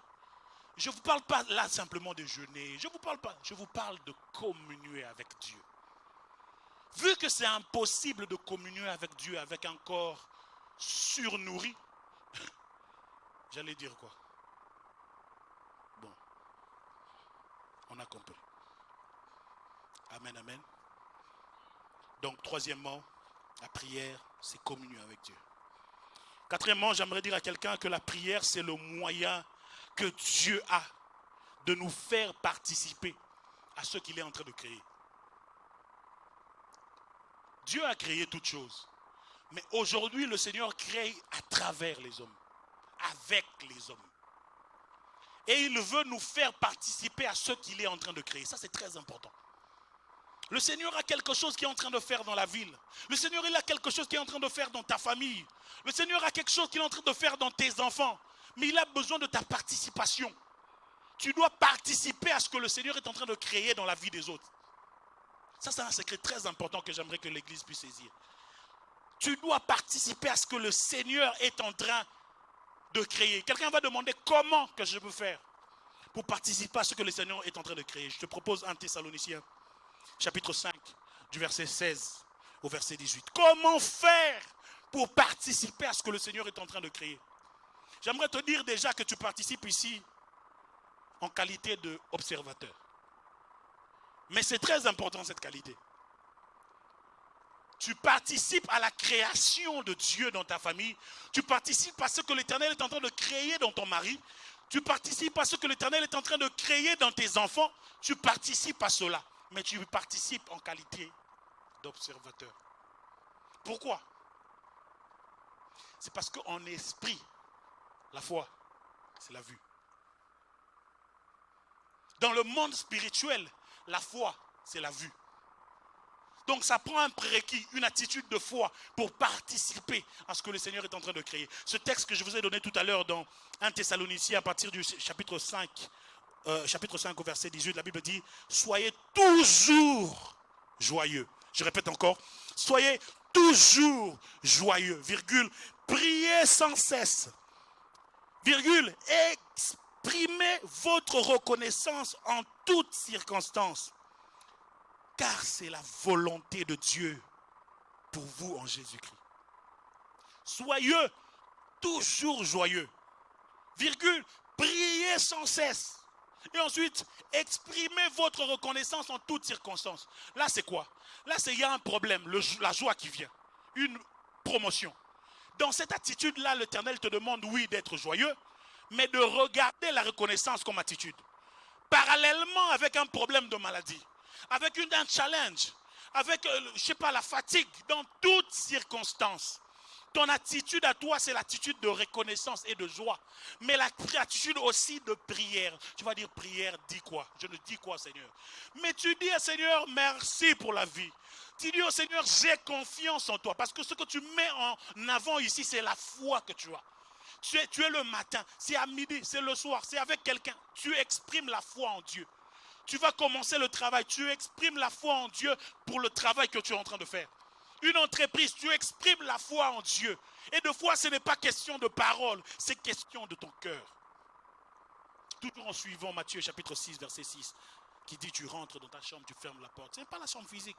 Je ne vous parle pas là simplement de jeûner. Je vous parle de communier avec Dieu. Vu que c'est impossible de communier avec Dieu avec un corps surnourri, j'allais dire quoi? Bon, on a compris. Amen, amen. Donc, troisièmement, la prière, c'est communion avec Dieu. Quatrièmement, j'aimerais dire à quelqu'un que la prière, c'est le moyen que Dieu a de nous faire participer à ce qu'il est en train de créer. Dieu a créé toutes choses. Mais aujourd'hui, le Seigneur crée à travers les hommes, avec les hommes. Et il veut nous faire participer à ce qu'il est en train de créer. Ça, c'est très important. Le Seigneur a quelque chose qu'il est en train de faire dans la ville. Le Seigneur, il a quelque chose qu'il est en train de faire dans ta famille. Le Seigneur a quelque chose qu'il est en train de faire dans tes enfants. Mais il a besoin de ta participation. Tu dois participer à ce que le Seigneur est en train de créer dans la vie des autres. Ça, c'est un secret très important que j'aimerais que l'Église puisse saisir. Tu dois participer à ce que le Seigneur est en train de créer. Quelqu'un va demander comment que je peux faire pour participer à ce que le Seigneur est en train de créer. Je te propose 1 Thessaloniciens, chapitre 5, du verset 16 au verset 18. Comment faire pour participer à ce que le Seigneur est en train de créer? J'aimerais te dire déjà que tu participes ici en qualité d'observateur. Mais c'est très important cette qualité. Tu participes à la création de Dieu dans ta famille. Tu participes à ce que l'Éternel est en train de créer dans ton mari. Tu participes à ce que l'Éternel est en train de créer dans tes enfants. Tu participes à cela. Mais tu participes en qualité d'observateur. Pourquoi? C'est parce qu'en esprit, la foi, c'est la vue. Dans le monde spirituel, la foi, c'est la vue. Donc ça prend un prérequis, une attitude de foi pour participer à ce que le Seigneur est en train de créer. Ce texte que je vous ai donné tout à l'heure dans 1 Thessaloniciens à partir du chapitre 5 au verset 18, la Bible dit « Soyez toujours joyeux ». Je répète encore, « Soyez toujours joyeux, virgule, priez sans cesse, virgule, exprimez votre reconnaissance en toutes circonstances. Car c'est la volonté de Dieu pour vous en Jésus-Christ. » Soyez toujours joyeux. Virgule, priez sans cesse. Et ensuite, exprimez votre reconnaissance en toutes circonstances. Là, c'est quoi? Là, il y a un problème, la joie qui vient. Une promotion. Dans cette attitude-là, l'Éternel te demande, oui, d'être joyeux, mais de regarder la reconnaissance comme attitude. Parallèlement avec un problème de maladie, avec un challenge, avec, la fatigue, dans toutes circonstances. Ton attitude à toi, c'est l'attitude de reconnaissance et de joie. Mais l'attitude aussi de prière. Tu vas dire prière, dis quoi? Je ne dis quoi, Seigneur? Mais tu dis à Seigneur, merci pour la vie. Tu dis au Seigneur, j'ai confiance en toi. Parce que ce que tu mets en avant ici, c'est la foi que tu as. Tu es le matin, c'est à midi, c'est le soir, c'est avec quelqu'un. Tu exprimes la foi en Dieu. Tu vas commencer le travail, tu exprimes la foi en Dieu pour le travail que tu es en train de faire. Une entreprise, tu exprimes la foi en Dieu. Et de foi, ce n'est pas question de parole, c'est question de ton cœur. Toujours en suivant Matthieu chapitre 6, verset 6, qui dit tu rentres dans ta chambre, tu fermes la porte. Ce n'est pas la chambre physique.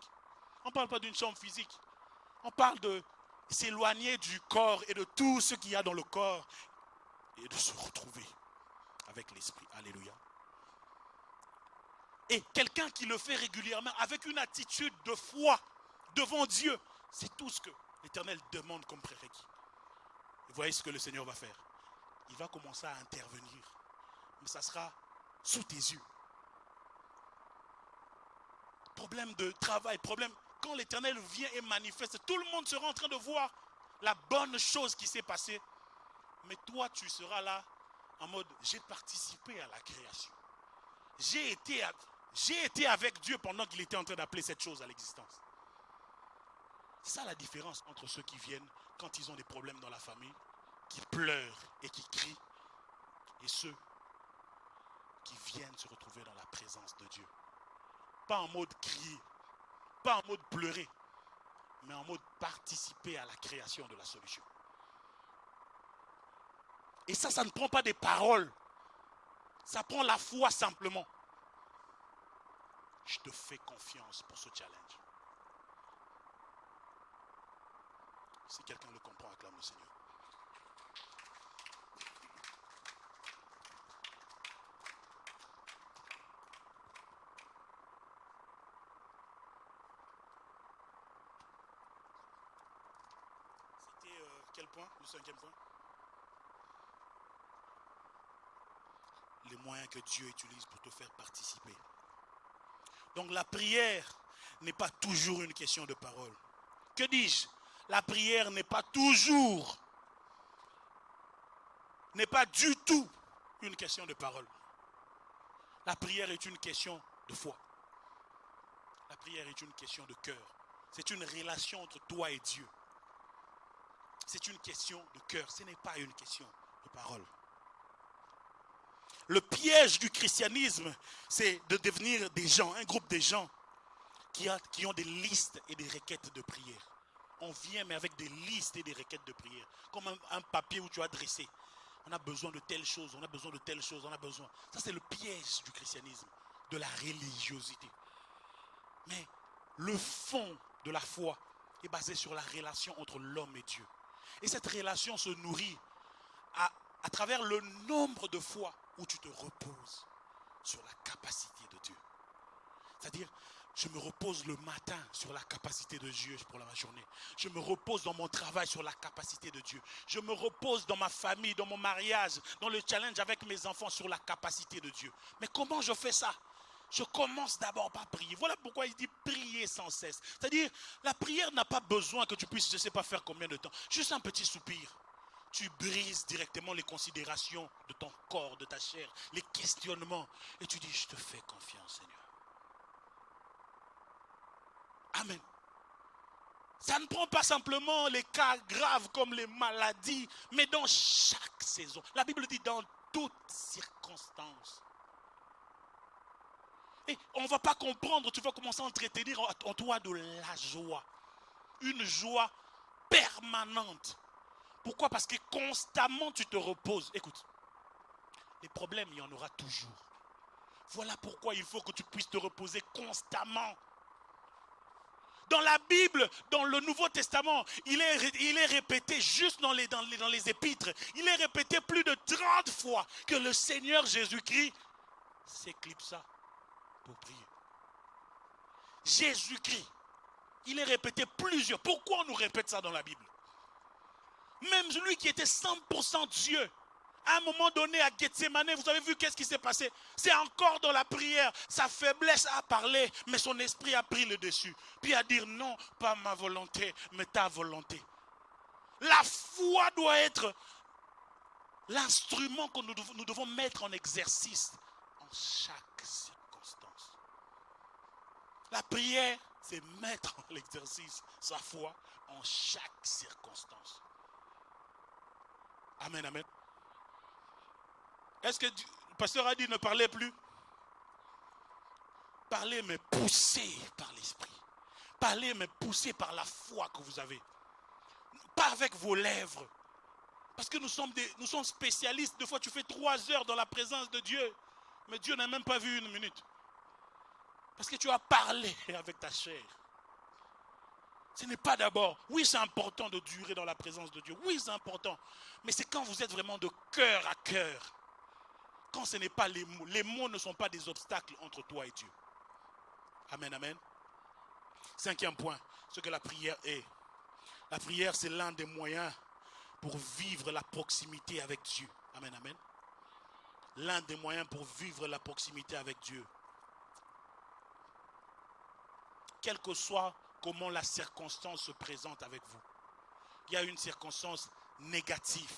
On ne parle pas d'une chambre physique. On parle de s'éloigner du corps et de tout ce qu'il y a dans le corps et de se retrouver avec l'esprit. Alléluia. Et quelqu'un qui le fait régulièrement avec une attitude de foi devant Dieu, c'est tout ce que l'Éternel demande comme prérequis. Vous voyez ce que le Seigneur va faire. Il va commencer à intervenir. Mais ça sera sous tes yeux. Problème de travail, problème. Quand l'Éternel vient et manifeste, tout le monde sera en train de voir la bonne chose qui s'est passée. Mais toi, tu seras là en mode, j'ai participé à la création. J'ai été avec Dieu pendant qu'il était en train d'appeler cette chose à l'existence. C'est ça la différence entre ceux qui viennent quand ils ont des problèmes dans la famille, qui pleurent et qui crient, et ceux qui viennent se retrouver dans la présence de Dieu. Pas en mode crier, pas en mode pleurer, mais en mode participer à la création de la solution. Et ça ne prend pas des paroles, ça prend la foi simplement. Je te fais confiance pour ce challenge. Si quelqu'un le comprend, acclame le Seigneur. C'était quel point? Le 5e point? Les moyens que Dieu utilise pour te faire participer. Donc la prière n'est pas toujours une question de parole. Que dis-je? La prière n'est pas du tout une question de parole. La prière est une question de foi. La prière est une question de cœur. C'est une relation entre toi et Dieu. C'est une question de cœur. Ce n'est pas une question de parole. Le piège du christianisme, c'est de devenir des gens, un groupe de gens qui ont des listes et des requêtes de prière. On vient mais avec des listes et des requêtes de prière. Comme un papier où tu as dressé. On a besoin de telle chose, on a besoin de telle chose, on a besoin. Ça c'est le piège du christianisme, de la religiosité. Mais le fond de la foi est basé sur la relation entre l'homme et Dieu. Et cette relation se nourrit à travers le nombre de fois où tu te reposes sur la capacité de Dieu. C'est-à-dire, Je me repose le matin sur la capacité de Dieu pour la journée. Je me repose dans mon travail sur la capacité de Dieu. Je me repose dans ma famille, dans mon mariage, dans le challenge avec mes enfants sur la capacité de Dieu. Mais comment je fais ça? Je commence d'abord par prier. Voilà pourquoi il dit prier sans cesse. C'est-à-dire, la prière n'a pas besoin que tu puisses, je ne sais pas faire combien de temps. Juste un petit soupir. Tu brises directement les considérations de ton corps, de ta chair, les questionnements. Et tu dis, je te fais confiance, Seigneur. Amen. Ça ne prend pas simplement les cas graves comme les maladies, mais dans chaque saison. La Bible dit dans toutes circonstances. Et on ne va pas comprendre, tu vas commencer à entretenir en toi de la joie. Une joie permanente. Pourquoi? Parce que constamment tu te reposes. Écoute, les problèmes, il y en aura toujours. Voilà pourquoi il faut que tu puisses te reposer constamment. Dans la Bible, dans le Nouveau Testament, il est répété juste dans les épîtres. Il est répété plus de 30 fois que le Seigneur Jésus-Christ s'éclipsa pour prier. Jésus-Christ, il est répété plusieurs. Pourquoi on nous répète ça dans la Bible? Même lui qui était 100% Dieu, à un moment donné à Gethsémane, vous avez vu qu'est-ce qui s'est passé? C'est encore dans la prière. Sa faiblesse a parlé, mais son esprit a pris le dessus. Puis à dire non, pas ma volonté, mais ta volonté. La foi doit être l'instrument que nous devons mettre en exercice en chaque circonstance. La prière, c'est mettre en exercice sa foi en chaque circonstance. Amen, amen. Est-ce que le pasteur a dit ne parlez plus? Parlez mais poussez par l'esprit. Parlez mais poussez par la foi que vous avez. Pas avec vos lèvres. Parce que nous sommes spécialistes. Des fois tu fais 3 heures dans la présence de Dieu. Mais Dieu n'a même pas vu 1 minute. Parce que tu as parlé avec ta chair. Ce n'est pas d'abord. Oui, c'est important de durer dans la présence de Dieu. Oui, c'est important. Mais c'est quand vous êtes vraiment de cœur à cœur. Quand ce n'est pas les mots. Les mots ne sont pas des obstacles entre toi et Dieu. Amen, amen. 5e point, ce que la prière est. La prière, c'est l'un des moyens pour vivre la proximité avec Dieu. Amen, amen. L'un des moyens pour vivre la proximité avec Dieu. Quelle que soit comment la circonstance se présente avec vous. Il y a une circonstance négative.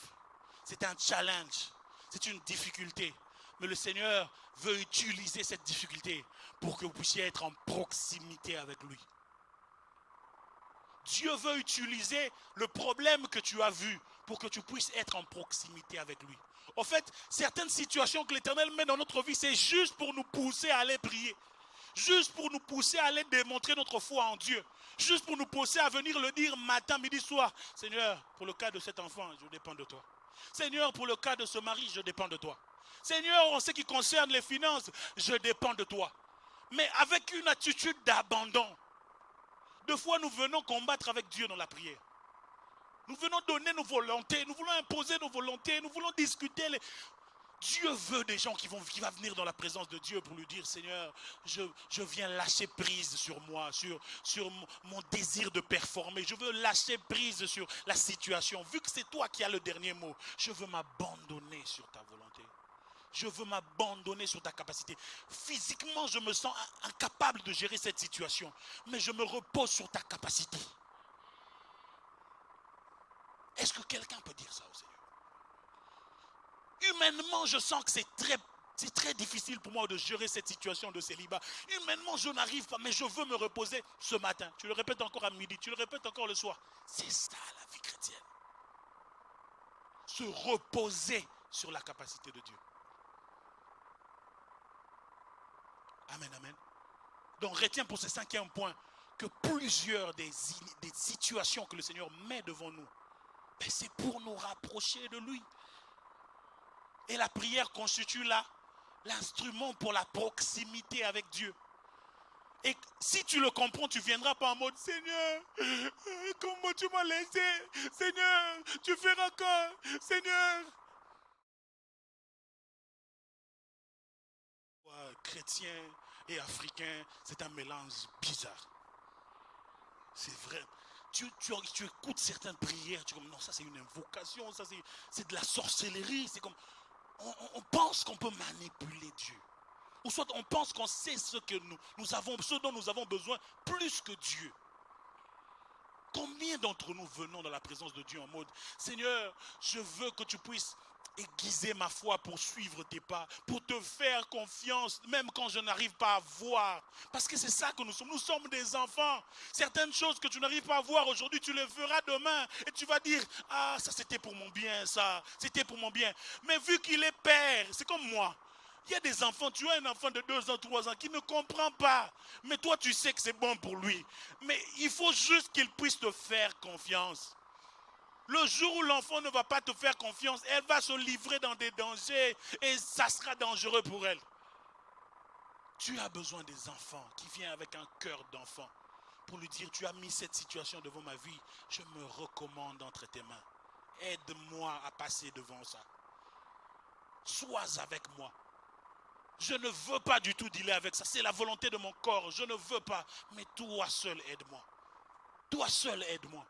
C'est un challenge. C'est une difficulté. Mais le Seigneur veut utiliser cette difficulté pour que vous puissiez être en proximité avec lui. Dieu veut utiliser le problème que tu as vu pour que tu puisses être en proximité avec lui. En fait, certaines situations que l'Éternel met dans notre vie, c'est juste pour nous pousser à aller prier. Juste pour nous pousser à aller démontrer notre foi en Dieu. Juste pour nous pousser à venir le dire matin, midi, soir. Seigneur, pour le cas de cet enfant, je dépends de toi. Seigneur, pour le cas de ce mari, je dépends de toi. Seigneur, en ce qui concerne les finances, je dépends de toi. Mais avec une attitude d'abandon. Deux fois, nous venons combattre avec Dieu dans la prière. Nous venons donner nos volontés, nous voulons imposer nos volontés, nous voulons discuter. Dieu veut des gens qui vont venir dans la présence de Dieu pour lui dire, Seigneur, je viens lâcher prise sur moi, sur mon désir de performer. Je veux lâcher prise sur la situation. Vu que c'est toi qui as le dernier mot, je veux m'abandonner sur ta volonté. Je veux m'abandonner sur ta capacité. Physiquement, je me sens incapable de gérer cette situation. Mais je me repose sur ta capacité. Est-ce que quelqu'un peut dire ça au Seigneur? Humainement, je sens que c'est très difficile pour moi de gérer cette situation de célibat. Humainement, je n'arrive pas, mais je veux me reposer ce matin. Tu le répètes encore à midi, tu le répètes encore le soir. C'est ça la vie chrétienne. Se reposer sur la capacité de Dieu. Amen, amen. Donc retiens pour ce 5e point que plusieurs des situations que le Seigneur met devant nous, ben c'est pour nous rapprocher de lui. Et la prière constitue là l'instrument pour la proximité avec Dieu. Et si tu le comprends, tu ne viendras pas en mode Seigneur, comment tu m'as laissé? Seigneur, tu feras quoi? Seigneur. Chrétien et africain, c'est un mélange bizarre. C'est vrai. Tu écoutes certaines prières, tu es comme non, ça c'est une invocation, ça c'est de la sorcellerie. C'est comme on pense qu'on peut manipuler Dieu. Ou soit on pense qu'on sait ce que ce dont nous avons besoin plus que Dieu. Combien d'entre nous venons dans la présence de Dieu en mode Seigneur, je veux que tu puisses aiguiser ma foi pour suivre tes pas, pour te faire confiance, même quand je n'arrive pas à voir. Parce que c'est ça que nous sommes. Nous sommes des enfants. Certaines choses que tu n'arrives pas à voir aujourd'hui, tu les feras demain. Et tu vas dire, ah, ça c'était pour mon bien, ça, c'était pour mon bien. Mais vu qu'il est père, c'est comme moi. Il y a des enfants, tu as un enfant de 2 ans, 3 ans qui ne comprend pas. Mais toi, tu sais que c'est bon pour lui. Mais il faut juste qu'il puisse te faire confiance. Le jour où l'enfant ne va pas te faire confiance, elle va se livrer dans des dangers et ça sera dangereux pour elle. Tu as besoin des enfants qui viennent avec un cœur d'enfant pour lui dire, tu as mis cette situation devant ma vie, je me recommande entre tes mains. Aide-moi à passer devant ça. Sois avec moi. Je ne veux pas du tout dealer avec ça. C'est la volonté de mon corps. Je ne veux pas. Mais toi seul, aide-moi. Toi seul, aide-moi.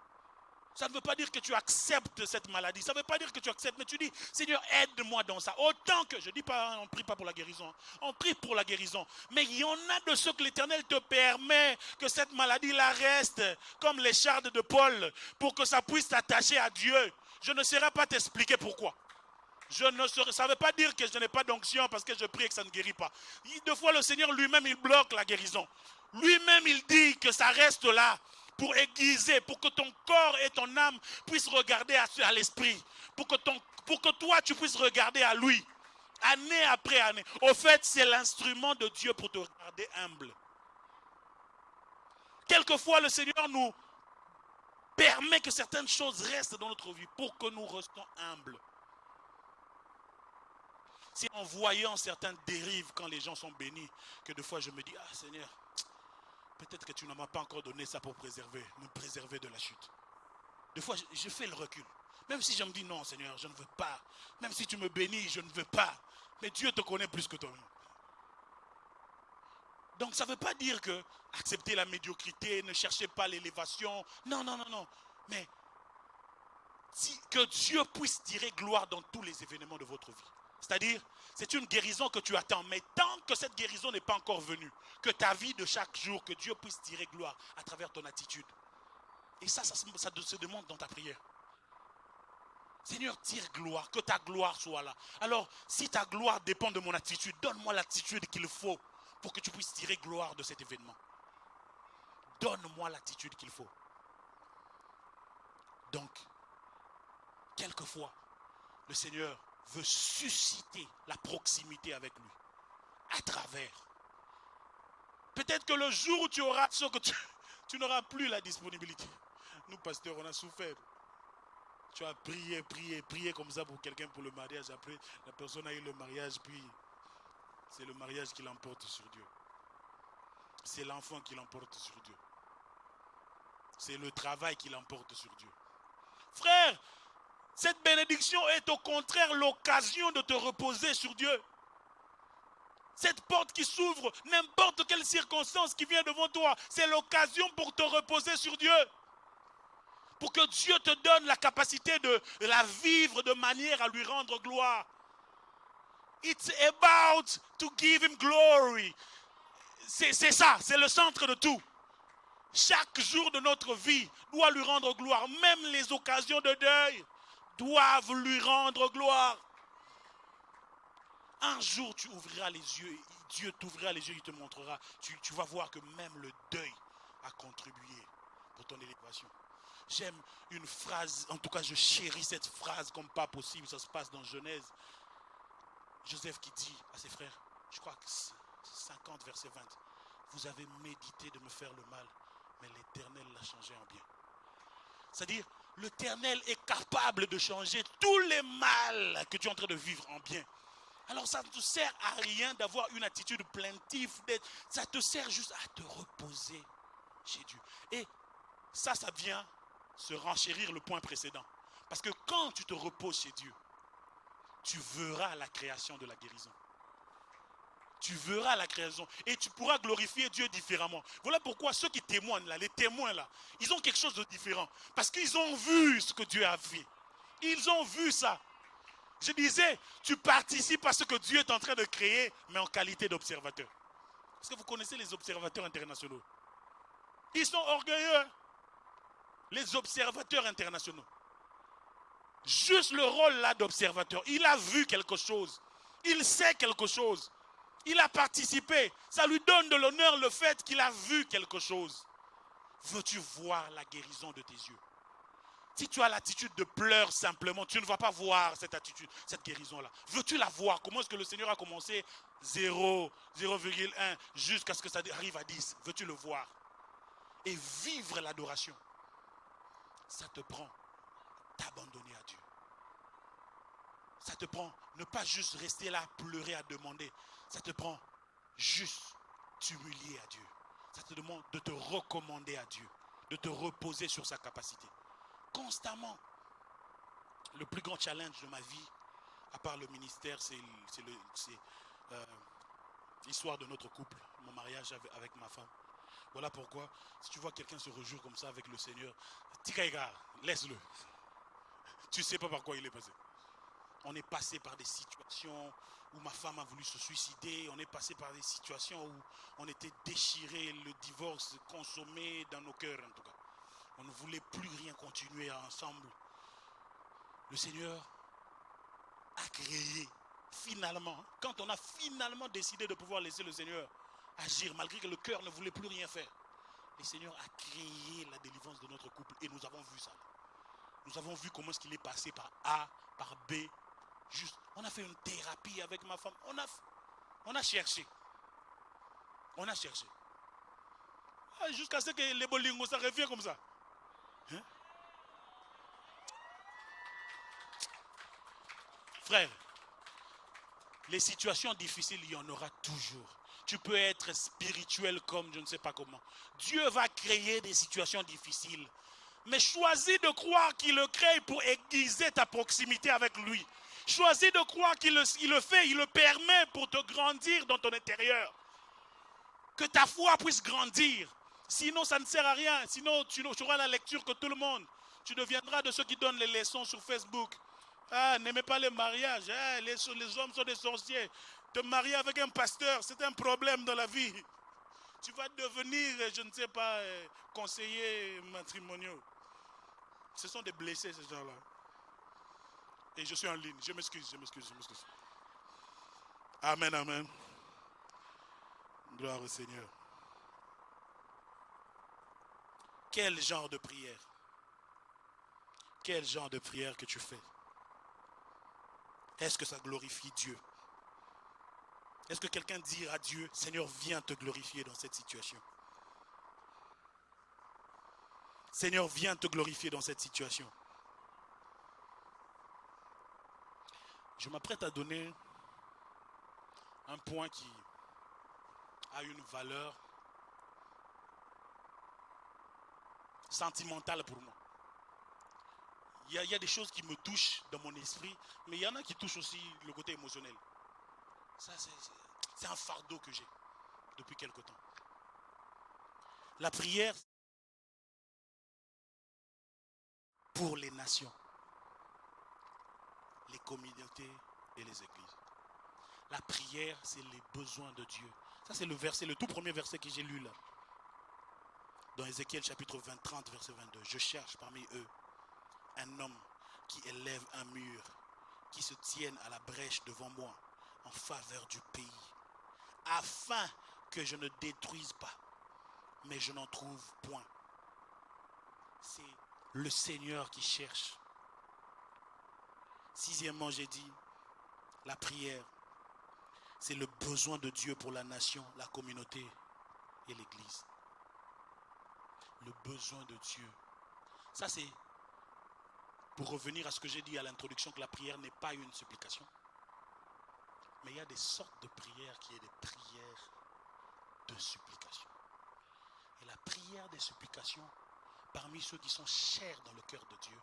Ça ne veut pas dire que tu acceptes cette maladie. Ça ne veut pas dire que tu acceptes. Mais tu dis, Seigneur, aide-moi dans ça. Autant que, je ne dis pas, on ne prie pas pour la guérison. On prie pour la guérison. Mais il y en a de ceux que l'Éternel te permet que cette maladie-là reste comme l'écharde de Paul pour que ça puisse t'attacher à Dieu. Je ne saurais pas t'expliquer pourquoi. Ça ne veut pas dire que je n'ai pas d'onction parce que je prie et que ça ne guérit pas. Des fois, le Seigneur lui-même, il bloque la guérison. Lui-même, il dit que ça reste là pour aiguiser, pour que ton corps et ton âme puissent regarder à l'esprit. Pour que toi, tu puisses regarder à lui, année après année. Au fait, c'est l'instrument de Dieu pour te regarder humble. Quelquefois, le Seigneur nous permet que certaines choses restent dans notre vie pour que nous restons humbles. C'est en voyant certaines dérives quand les gens sont bénis que des fois je me dis, ah Seigneur, peut-être que tu ne m'as pas encore donné ça pour me préserver de la chute. Des fois je fais le recul. Même si je me dis non Seigneur, je ne veux pas. Même si tu me bénis, je ne veux pas. Mais Dieu te connaît plus que toi. Donc ça ne veut pas dire que accepter la médiocrité, ne cherchez pas l'élévation. Non, non, non, non. Mais que Dieu puisse tirer gloire dans tous les événements de votre vie. C'est-à-dire, c'est une guérison que tu attends. Mais tant que cette guérison n'est pas encore venue, que ta vie de chaque jour, que Dieu puisse tirer gloire à travers ton attitude. Et ça se demande dans ta prière. Seigneur, tire gloire, que ta gloire soit là. Alors, si ta gloire dépend de mon attitude, donne-moi l'attitude qu'il faut pour que tu puisses tirer gloire de cet événement. Donne-moi l'attitude qu'il faut. Donc, quelquefois, le Seigneur veut susciter la proximité avec lui à travers. Peut-être que le jour où tu auras ce que tu n'auras plus la disponibilité. Nous, pasteurs, on a souffert. Tu as prié comme ça pour quelqu'un pour le mariage. Après, la personne a eu le mariage, puis c'est le mariage qui l'emporte sur Dieu. C'est l'enfant qui l'emporte sur Dieu. C'est le travail qui l'emporte sur Dieu. Frère, cette bénédiction est au contraire l'occasion de te reposer sur Dieu. Cette porte qui s'ouvre, n'importe quelle circonstance qui vient devant toi, c'est l'occasion pour te reposer sur Dieu. Pour que Dieu te donne la capacité de la vivre de manière à lui rendre gloire. It's about to give him glory. C'est ça, c'est le centre de tout. Chaque jour de notre vie doit lui rendre gloire. Même les occasions de deuil doivent lui rendre gloire. Un jour, tu ouvriras les yeux, Dieu t'ouvrira les yeux, il te montrera. Tu vas voir que même le deuil a contribué pour ton élévation. J'aime une phrase, en tout cas je chéris cette phrase comme pas possible, ça se passe dans Genèse. Joseph qui dit à ses frères, je crois que 50 verset 20, vous avez médité de me faire le mal, mais l'Éternel l'a changé en bien. C'est-à-dire, l'Éternel est capable de changer tous les mal que tu es en train de vivre en bien. Alors ça ne te sert à rien d'avoir une attitude plaintive, ça te sert juste à te reposer chez Dieu. Et ça vient se renchérir le point précédent. Parce que quand tu te reposes chez Dieu, tu verras la création de la guérison. Tu verras la création et tu pourras glorifier Dieu différemment. Voilà pourquoi ceux qui témoignent là, les témoins là, ils ont quelque chose de différent. Parce qu'ils ont vu ce que Dieu a fait. Ils ont vu ça. Je disais, tu participes à ce que Dieu est en train de créer, mais en qualité d'observateur. Est-ce que vous connaissez les observateurs internationaux? Ils sont orgueilleux. Les observateurs internationaux. Juste le rôle là d'observateur. Il a vu quelque chose. Il sait quelque chose. Il a participé. Ça lui donne de l'honneur le fait qu'il a vu quelque chose. Veux-tu voir la guérison de tes yeux? Si tu as l'attitude de pleurer simplement, tu ne vas pas voir cette attitude, cette guérison-là. Veux-tu la voir? Comment est-ce que le Seigneur a commencé 0, 0,1 jusqu'à ce que ça arrive à 10? Veux-tu le voir? Et vivre l'adoration. Ça te prend t'abandonner à Dieu. Ça te prend ne pas juste rester là, pleurer, à demander. Ça te prend juste t'humilier à Dieu. Ça te demande de te recommander à Dieu, de te reposer sur sa capacité. Constamment. Le plus grand challenge de ma vie, à part le ministère, c'est l'histoire de notre couple, mon mariage avec ma femme. Voilà pourquoi, si tu vois quelqu'un se réjouir comme ça avec le Seigneur, Tikaïga, laisse-le. Tu ne sais pas par quoi il est passé. On est passé par des situations où ma femme a voulu se suicider. On est passé par des situations où on était déchirés, le divorce consommé dans nos cœurs en tout cas. On ne voulait plus rien continuer ensemble. Le Seigneur a créé finalement, quand on a finalement décidé de pouvoir laisser le Seigneur agir, malgré que le cœur ne voulait plus rien faire, le Seigneur a créé la délivrance de notre couple et nous avons vu ça. Nous avons vu comment est-ce qu'il est passé par A, par B. Juste, on a fait une thérapie avec ma femme. On a cherché. On a cherché. Jusqu'à ce que les bolingo, ça revient comme ça. Hein? Frère, les situations difficiles, il y en aura toujours. Tu peux être spirituel comme je ne sais pas comment. Dieu va créer des situations difficiles. Mais choisis de croire qu'il le crée pour aiguiser ta proximité avec lui. Choisis de croire qu'il le fait, il le permet pour te grandir dans ton intérieur. Que ta foi puisse grandir. Sinon, ça ne sert à rien. Sinon, tu auras la lecture que tout le monde. Tu deviendras de ceux qui donnent les leçons sur Facebook. Ah, n'aimez pas les mariages. Ah, les hommes sont des sorciers. Te marier avec un pasteur, c'est un problème dans la vie. Tu vas devenir, je ne sais pas, conseiller matrimonial. Ce sont des blessés, ces gens-là. Et je suis en ligne. Je m'excuse. Amen, amen. Gloire au Seigneur. Quel genre de prière? Quel genre de prière que tu fais? Est-ce que ça glorifie Dieu? Est-ce que quelqu'un dit à Dieu, Seigneur, viens te glorifier dans cette situation? Seigneur, viens te glorifier dans cette situation. Je m'apprête à donner un point qui a une valeur sentimentale pour moi. Il y a des choses qui me touchent dans mon esprit, mais il y en a qui touchent aussi le côté émotionnel. Ça, c'est un fardeau que j'ai depuis quelque temps. La prière pour les nations, les communautés et les églises. La prière, c'est les besoins de Dieu. Ça, c'est le tout premier verset que j'ai lu là. Dans Ézéchiel chapitre 20, 30, verset 22. Je cherche parmi eux un homme qui élève un mur, qui se tienne à la brèche devant moi en faveur du pays, afin que je ne détruise pas, mais je n'en trouve point. C'est le Seigneur qui cherche. Sixièmement, j'ai dit, la prière, c'est le besoin de Dieu pour la nation, la communauté et l'église. Le besoin de Dieu. Ça, c'est pour revenir à ce que j'ai dit à l'introduction, que la prière n'est pas une supplication. Mais il y a des sortes de prières qui sont des prières de supplication. Et la prière des supplications, parmi ceux qui sont chers dans le cœur de Dieu,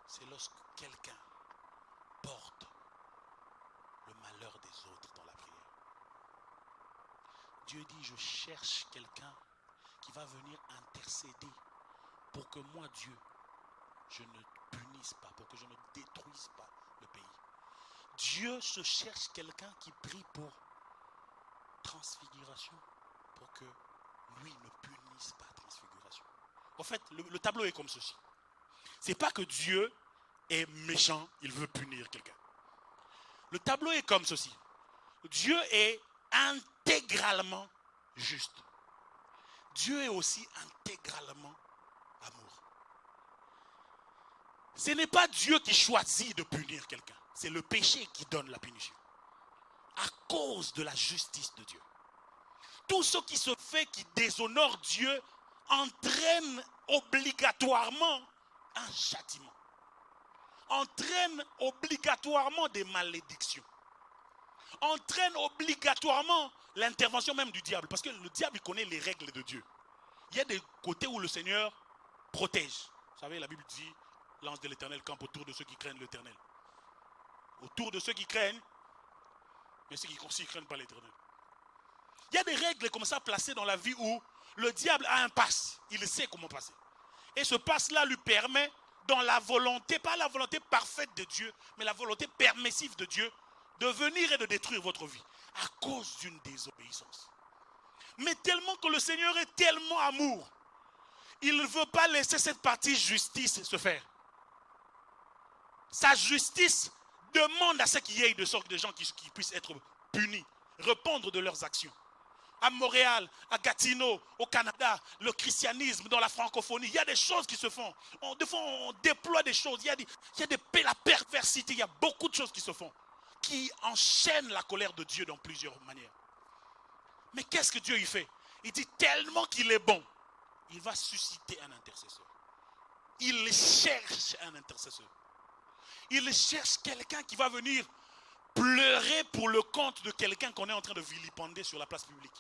c'est lorsque quelqu'un porte le malheur des autres dans la prière. Dieu dit, je cherche quelqu'un qui va venir intercéder pour que moi, Dieu, je ne punisse pas, pour que je ne détruise pas le pays. Dieu se cherche quelqu'un qui prie pour transfiguration, pour que lui ne punisse pas transfiguration. En fait, le tableau est comme ceci. C'est pas que Dieu est méchant, il veut punir quelqu'un. Le tableau est comme ceci. Dieu est intégralement juste. Dieu est aussi intégralement amour. Ce n'est pas Dieu qui choisit de punir quelqu'un. C'est le péché qui donne la punition. À cause de la justice de Dieu. Tout ce qui se fait qui déshonore Dieu entraîne obligatoirement un châtiment. Entraîne obligatoirement des malédictions. Entraîne obligatoirement l'intervention même du diable. Parce que le diable, il connaît les règles de Dieu. Il y a des côtés où le Seigneur protège. Vous savez, la Bible dit, l'ange de l'Éternel campe autour de ceux qui craignent l'Éternel. Autour de ceux qui craignent, mais ceux qui ne craignent pas l'Éternel. Il y a des règles comme ça placées dans la vie où le diable a un passe. Il sait comment passer. Et ce passe-là lui permet, dans la volonté, pas la volonté parfaite de Dieu, mais la volonté permissive de Dieu, de venir et de détruire votre vie à cause d'une désobéissance. Mais tellement que le Seigneur est tellement amour, il ne veut pas laisser cette partie justice se faire. Sa justice demande à ce qu'il y ait de sorte de gens qui puissent être punis, répondre de leurs actions. À Montréal, à Gatineau, au Canada, le christianisme, dans la francophonie, il y a des choses qui se font. Des fois, on déploie des choses. Il y a la perversité, il y a beaucoup de choses qui se font, qui enchaînent la colère de Dieu dans plusieurs manières. Mais qu'est-ce que Dieu y fait? Il dit tellement qu'il est bon, il va susciter un intercesseur. Il cherche un intercesseur. Il cherche quelqu'un qui va venir pleurer pour le compte de quelqu'un qu'on est en train de vilipender sur la place publique.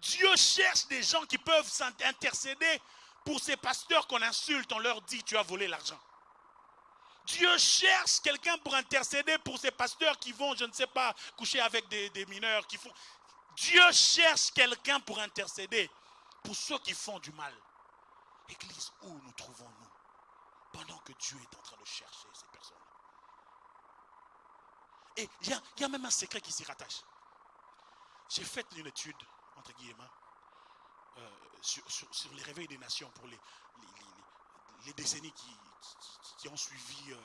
Dieu cherche des gens qui peuvent intercéder pour ces pasteurs qu'on insulte, on leur dit tu as volé l'argent. Dieu cherche quelqu'un pour intercéder pour ces pasteurs qui vont, je ne sais pas, coucher avec des mineurs. Dieu cherche quelqu'un pour intercéder pour ceux qui font du mal. Église, où nous trouvons-nous pendant que Dieu est en train de chercher ces personnes? Et il y a même un secret qui s'y rattache. J'ai fait une étude, entre guillemets, sur les réveils des nations pour les décennies qui ont suivi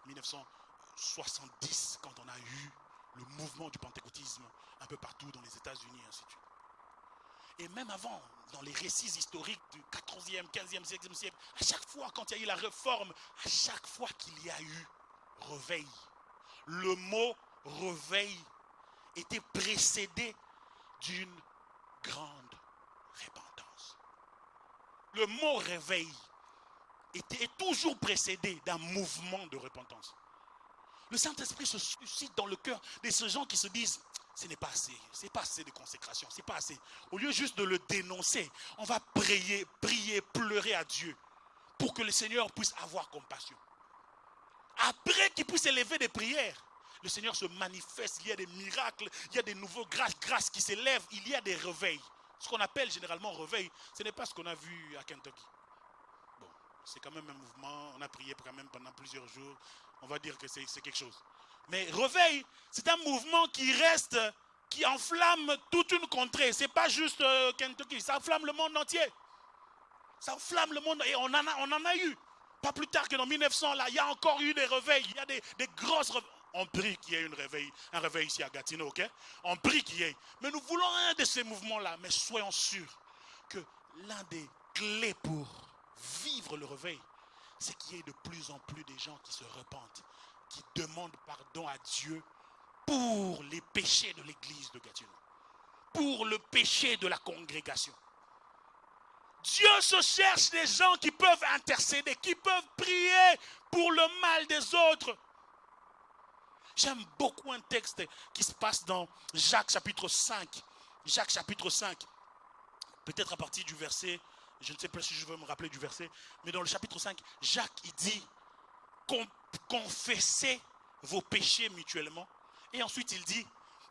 1970, quand on a eu le mouvement du pentecôtisme un peu partout dans les États-Unis et ainsi de suite. Et même avant, dans les récits historiques du 14e, 15e, 16e siècle, à chaque fois quand il y a eu la réforme, à chaque fois qu'il y a eu réveil, le mot réveil était précédé d'une grande repentance. Le mot réveil est toujours précédé d'un mouvement de repentance. Le Saint-Esprit se suscite dans le cœur de ces gens qui se disent ce n'est pas assez, c'est pas assez de consécration, c'est pas assez. Au lieu juste de le dénoncer, on va prier, pleurer à Dieu pour que le Seigneur puisse avoir compassion. Après qu'il puisse élever des prières, le Seigneur se manifeste, il y a des miracles, il y a des nouveaux grâces qui s'élèvent, il y a des réveils. Ce qu'on appelle généralement réveil, ce n'est pas ce qu'on a vu à Kentucky. Bon, c'est quand même un mouvement, on a prié quand même pendant plusieurs jours, on va dire que c'est quelque chose. Mais réveil, c'est un mouvement qui reste, qui enflamme toute une contrée. C'est pas juste Kentucky, ça enflamme le monde entier. Ça enflamme le monde et on en a eu. Pas plus tard que dans 1900, là, il y a encore eu des réveils, il y a des grosses réveils. On prie qu'il y ait un réveil ici à Gatineau, ok? On prie qu'il y ait. Mais nous voulons un de ces mouvements-là, mais soyons sûrs que l'un des clés pour vivre le réveil, c'est qu'il y ait de plus en plus de gens qui se repentent, qui demandent pardon à Dieu pour les péchés de l'église de Gatineau, pour le péché de la congrégation. Dieu se cherche des gens qui peuvent intercéder, qui peuvent prier pour le mal des autres. J'aime beaucoup un texte qui se passe dans Jacques chapitre 5. Jacques chapitre 5. Peut-être à partir du verset, je ne sais pas si je veux me rappeler du verset, mais dans le chapitre 5, Jacques il dit confessez vos péchés mutuellement. Et ensuite il dit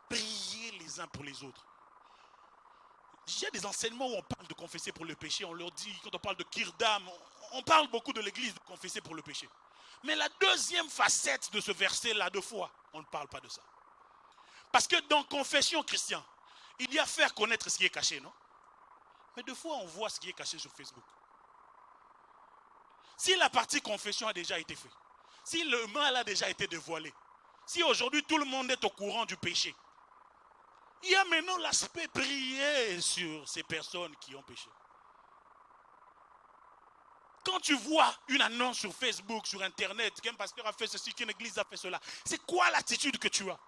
priez les uns pour les autres Il y a des enseignements où on parle de confesser pour le péché. On leur dit, quand on parle de kirdam, on parle beaucoup de l'église de confesser pour le péché. Mais la deuxième facette de ce verset-là, de foi, on ne parle pas de ça. Parce que dans confession chrétien, il y a faire connaître ce qui est caché, non? Mais deux fois, on voit ce qui est caché sur Facebook. Si la partie confession a déjà été faite, si le mal a déjà été dévoilé, si aujourd'hui tout le monde est au courant du péché, il y a maintenant l'aspect prier sur ces personnes qui ont péché. Quand tu vois une annonce sur Facebook, sur Internet, qu'un pasteur a fait ceci, qu'une église a fait cela, c'est quoi l'attitude que tu as?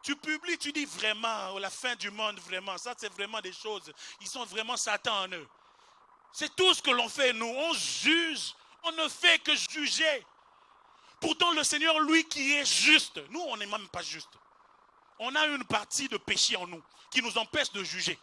Tu publies, tu dis vraiment, la fin du monde, vraiment, ça c'est vraiment des choses, ils sont vraiment Satan en eux. C'est tout ce que l'on fait, nous, on juge, on ne fait que juger. Pourtant le Seigneur, lui qui est juste, nous on n'est même pas juste. On a une partie de péché en nous qui nous empêche de juger.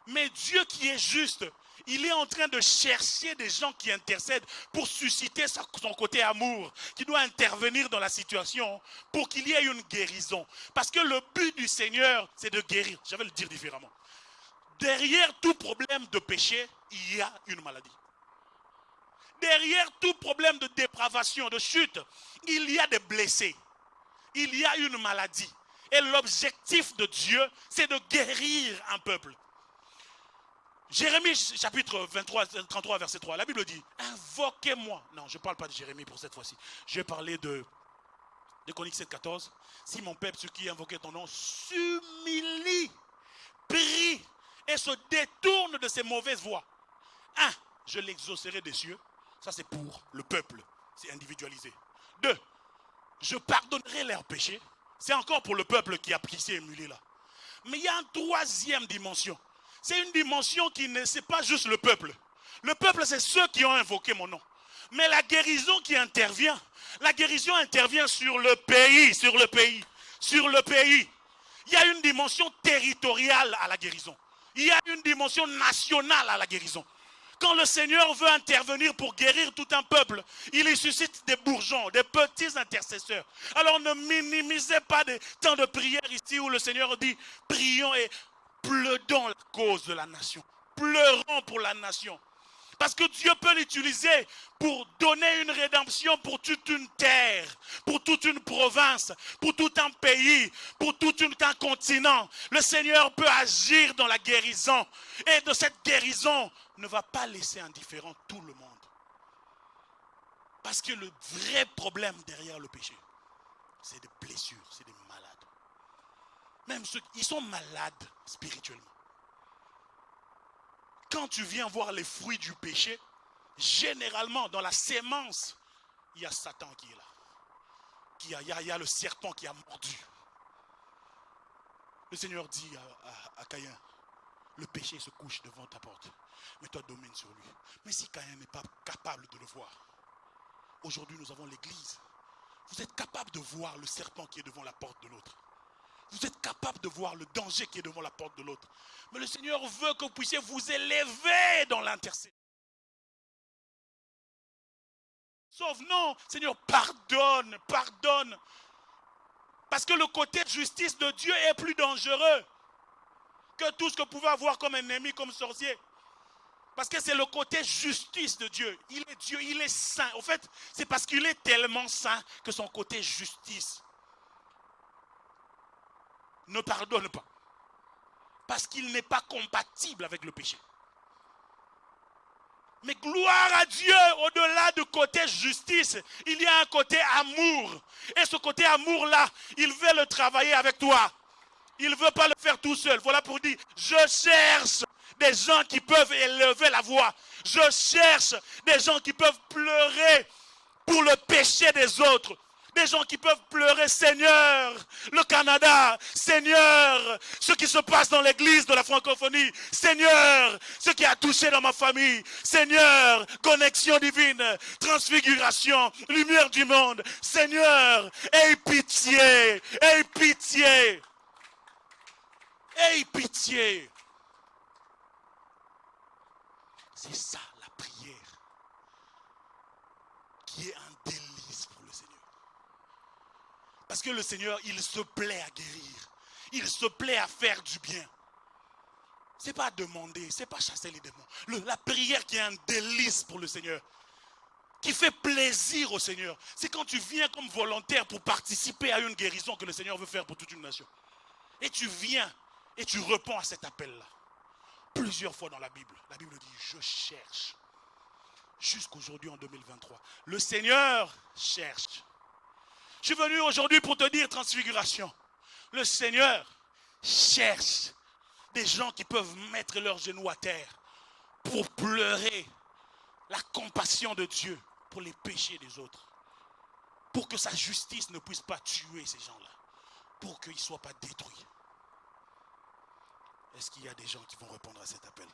Mais Dieu qui est juste, il est en train de chercher des gens qui intercèdent pour susciter son côté amour, qui doit intervenir dans la situation pour qu'il y ait une guérison. Parce que le but du Seigneur, c'est de guérir. Je vais le dire différemment. Derrière tout problème de péché, il y a une maladie. Derrière tout problème de dépravation, de chute, il y a des blessés. Il y a une maladie. Et l'objectif de Dieu, c'est de guérir un peuple. Jérémie chapitre 23, 33 verset 3, la Bible dit, invoquez-moi. Non, je ne parle pas de Jérémie pour cette fois-ci. Je vais parler de Chroniques 7, 14. Si mon peuple, ceux qui invoquent ton nom, s'humilie, prie et se détourne de ses mauvaises voies. Je l'exaucerai des cieux. Ça c'est pour le peuple, c'est individualisé. 2, je pardonnerai leurs péchés. C'est encore pour le peuple qui a s'est émulé là. Mais il y a une troisième dimension. C'est une dimension qui ne c'est pas juste le peuple. Le peuple, c'est ceux qui ont invoqué mon nom. Mais la guérison qui intervient, la guérison intervient sur le pays, sur le pays, sur le pays. Il y a une dimension territoriale à la guérison. Il y a une dimension nationale à la guérison. Quand le Seigneur veut intervenir pour guérir tout un peuple, il y suscite des bourgeons, des petits intercesseurs. Alors ne minimisez pas des temps de prière ici où le Seigneur dit, prions et plaidons la cause de la nation. Pleurons pour la nation. Parce que Dieu peut l'utiliser pour donner une rédemption pour toute une terre, pour toute une province, pour tout un pays, pour tout un continent. Le Seigneur peut agir dans la guérison. Et de cette guérison ne va pas laisser indifférent tout le monde. Parce que le vrai problème derrière le péché, c'est des blessures, c'est des malades. Même ceux qui sont malades spirituellement. Quand tu viens voir les fruits du péché, généralement dans la sémence, il y a Satan qui est là. Il y a le serpent qui a mordu. Le Seigneur dit à Caïn, le péché se couche devant ta porte, mais toi domine sur lui. Mais si Caïn n'est pas capable de le voir, aujourd'hui nous avons l'église. Vous êtes capable de voir le serpent qui est devant la porte de l'autre. Vous êtes capable de voir le danger qui est devant la porte de l'autre. Mais le Seigneur veut que vous puissiez vous élever dans l'intercession. Sauf non, Seigneur, pardonne, pardonne. Parce que le côté de justice de Dieu est plus dangereux que tout ce que vous pouvez avoir comme ennemi, comme sorcier. Parce que c'est le côté justice de Dieu. Il est Dieu, il est saint. En fait, c'est parce qu'il est tellement saint que son côté justice ne pardonne pas. Parce qu'il n'est pas compatible avec le péché. Mais gloire à Dieu, au-delà du côté justice, il y a un côté amour. Et ce côté amour-là, il veut le travailler avec toi. Il ne veut pas le faire tout seul. Voilà pour dire, je cherche des gens qui peuvent élever la voix. Je cherche des gens qui peuvent pleurer pour le péché des autres. Des gens qui peuvent pleurer, Seigneur, le Canada, Seigneur, ce qui se passe dans l'église de la francophonie, Seigneur, ce qui a touché dans ma famille, Seigneur, connexion divine, transfiguration, lumière du monde, Seigneur, aie pitié, aie pitié, aie pitié. C'est ça la prière qui est un délice pour le Seigneur. Parce que le Seigneur, il se plaît à guérir. Il se plaît à faire du bien. Ce n'est pas demander, ce n'est pas chasser les démons. La prière qui est un délice pour le Seigneur, qui fait plaisir au Seigneur, c'est quand tu viens comme volontaire pour participer à une guérison que le Seigneur veut faire pour toute une nation. Et tu viens et tu réponds à cet appel-là. Plusieurs fois dans la Bible dit, je cherche. Jusqu'aujourd'hui en 2023. Le Seigneur cherche. Je suis venu aujourd'hui pour te dire transfiguration. Le Seigneur cherche des gens qui peuvent mettre leurs genoux à terre pour pleurer la compassion de Dieu pour les péchés des autres. Pour que sa justice ne puisse pas tuer ces gens-là. Pour qu'ils ne soient pas détruits. Est-ce qu'il y a des gens qui vont répondre à cet appel?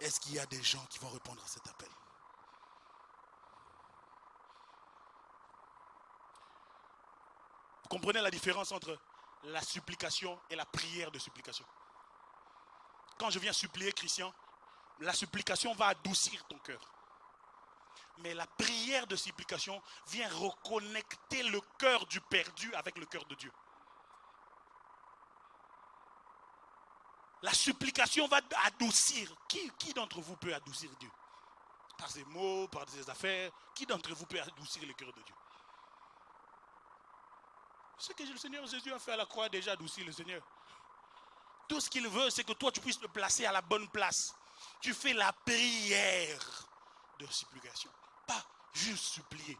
Est-ce qu'il y a des gens qui vont répondre à cet appel? Vous comprenez la différence entre la supplication et la prière de supplication? Quand je viens supplier, Christian, la supplication va adoucir ton cœur. Mais la prière de supplication vient reconnecter le cœur du perdu avec le cœur de Dieu. La supplication va adoucir. Qui d'entre vous peut adoucir Dieu? Par ses mots, par ses affaires. Qui d'entre vous peut adoucir le cœur de Dieu? Ce que le Seigneur Jésus a fait à la croix a déjà adouci le Seigneur. Tout ce qu'il veut, c'est que toi, tu puisses te placer à la bonne place. Tu fais la prière de supplication. Pas juste supplier,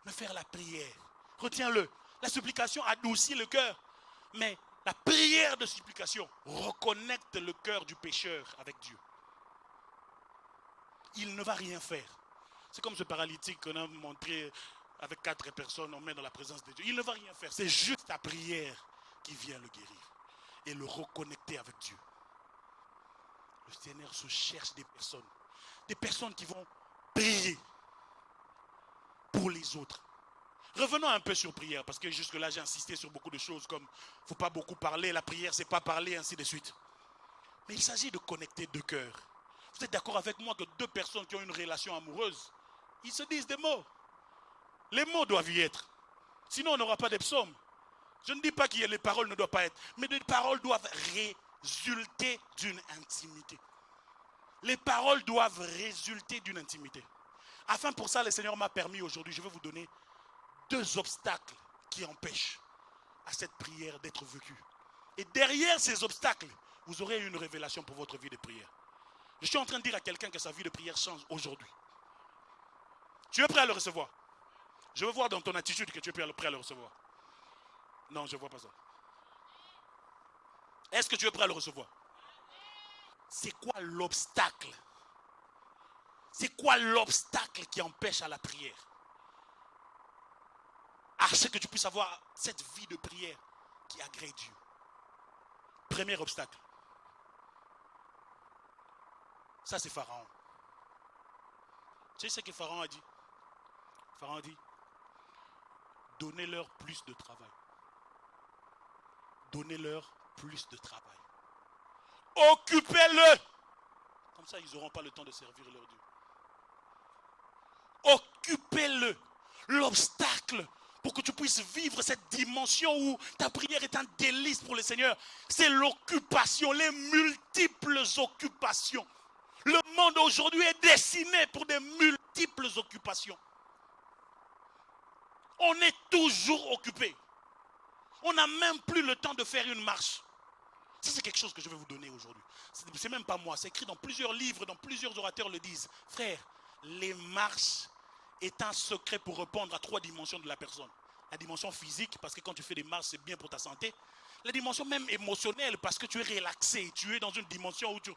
mais faire la prière. Retiens-le. La supplication adoucit le cœur. Mais la prière de supplication reconnecte le cœur du pécheur avec Dieu. Il ne va rien faire. C'est comme ce paralytique qu'on a montré avec 4 personnes, on met dans la présence de Dieu. Il ne va rien faire. C'est juste la prière qui vient le guérir et le reconnecter avec Dieu. Le Seigneur se cherche des personnes qui vont prier pour les autres. Revenons un peu sur prière, parce que jusque-là, j'ai insisté sur beaucoup de choses, comme il ne faut pas beaucoup parler, la prière, c'est pas parler, ainsi de suite. Mais il s'agit de connecter deux cœurs. Vous êtes d'accord avec moi que 2 personnes qui ont une relation amoureuse, ils se disent des mots. Les mots doivent y être. Sinon, on n'aura pas de psaumes. Je ne dis pas que les paroles ne doivent pas être, mais les paroles doivent résulter d'une intimité. Les paroles doivent résulter d'une intimité. Afin pour ça, le Seigneur m'a permis aujourd'hui, je vais vous donner 2 obstacles qui empêchent à cette prière d'être vécue. Et derrière ces obstacles, vous aurez une révélation pour votre vie de prière. Je suis en train de dire à quelqu'un que sa vie de prière change aujourd'hui. Tu es prêt à le recevoir? Je veux voir dans ton attitude que tu es prêt à le recevoir. Non, je ne vois pas ça. Est-ce que tu es prêt à le recevoir? C'est quoi l'obstacle? C'est quoi l'obstacle qui empêche à la prière? À ce que tu puisses avoir cette vie de prière qui agrée Dieu. Premier obstacle. Ça, c'est Pharaon. Tu sais ce que Pharaon a dit? Pharaon a dit, donnez-leur plus de travail. Donnez-leur plus de travail. Occupez-le. Comme ça, ils n'auront pas le temps de servir leur Dieu. Occupez-le. L'obstacle pour que tu puisses vivre cette dimension où ta prière est un délice pour le Seigneur, c'est l'occupation, les multiples occupations. Le monde aujourd'hui est dessiné pour des multiples occupations. On est toujours occupé. On n'a même plus le temps de faire une marche. Ça, c'est quelque chose que je vais vous donner aujourd'hui. C'est même pas moi, c'est écrit dans plusieurs livres, dans plusieurs orateurs le disent. Frère, les marches est un secret pour répondre à 3 dimensions de la personne. La dimension physique, parce que quand tu fais des marches, c'est bien pour ta santé. La dimension même émotionnelle, parce que tu es relaxé, tu es dans une dimension où tu...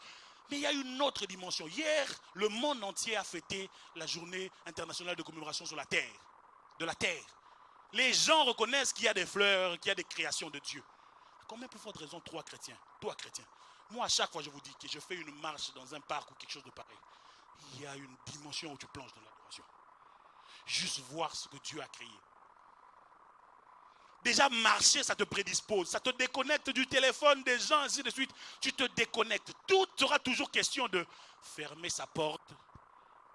Mais il y a une autre dimension. Hier, le monde entier a fêté la journée internationale de commémoration sur la terre, de la terre. Les gens reconnaissent qu'il y a des fleurs, qu'il y a des créations de Dieu. Combien plus forte raison, toi chrétien, moi à chaque fois je vous dis que je fais une marche dans un parc ou quelque chose de pareil, il y a une dimension où tu plonges dans l'adoration. Juste voir ce que Dieu a créé. Déjà marcher, ça te prédispose, ça te déconnecte du téléphone des gens, ainsi de suite. Tu te déconnectes. Tout sera toujours question de fermer sa porte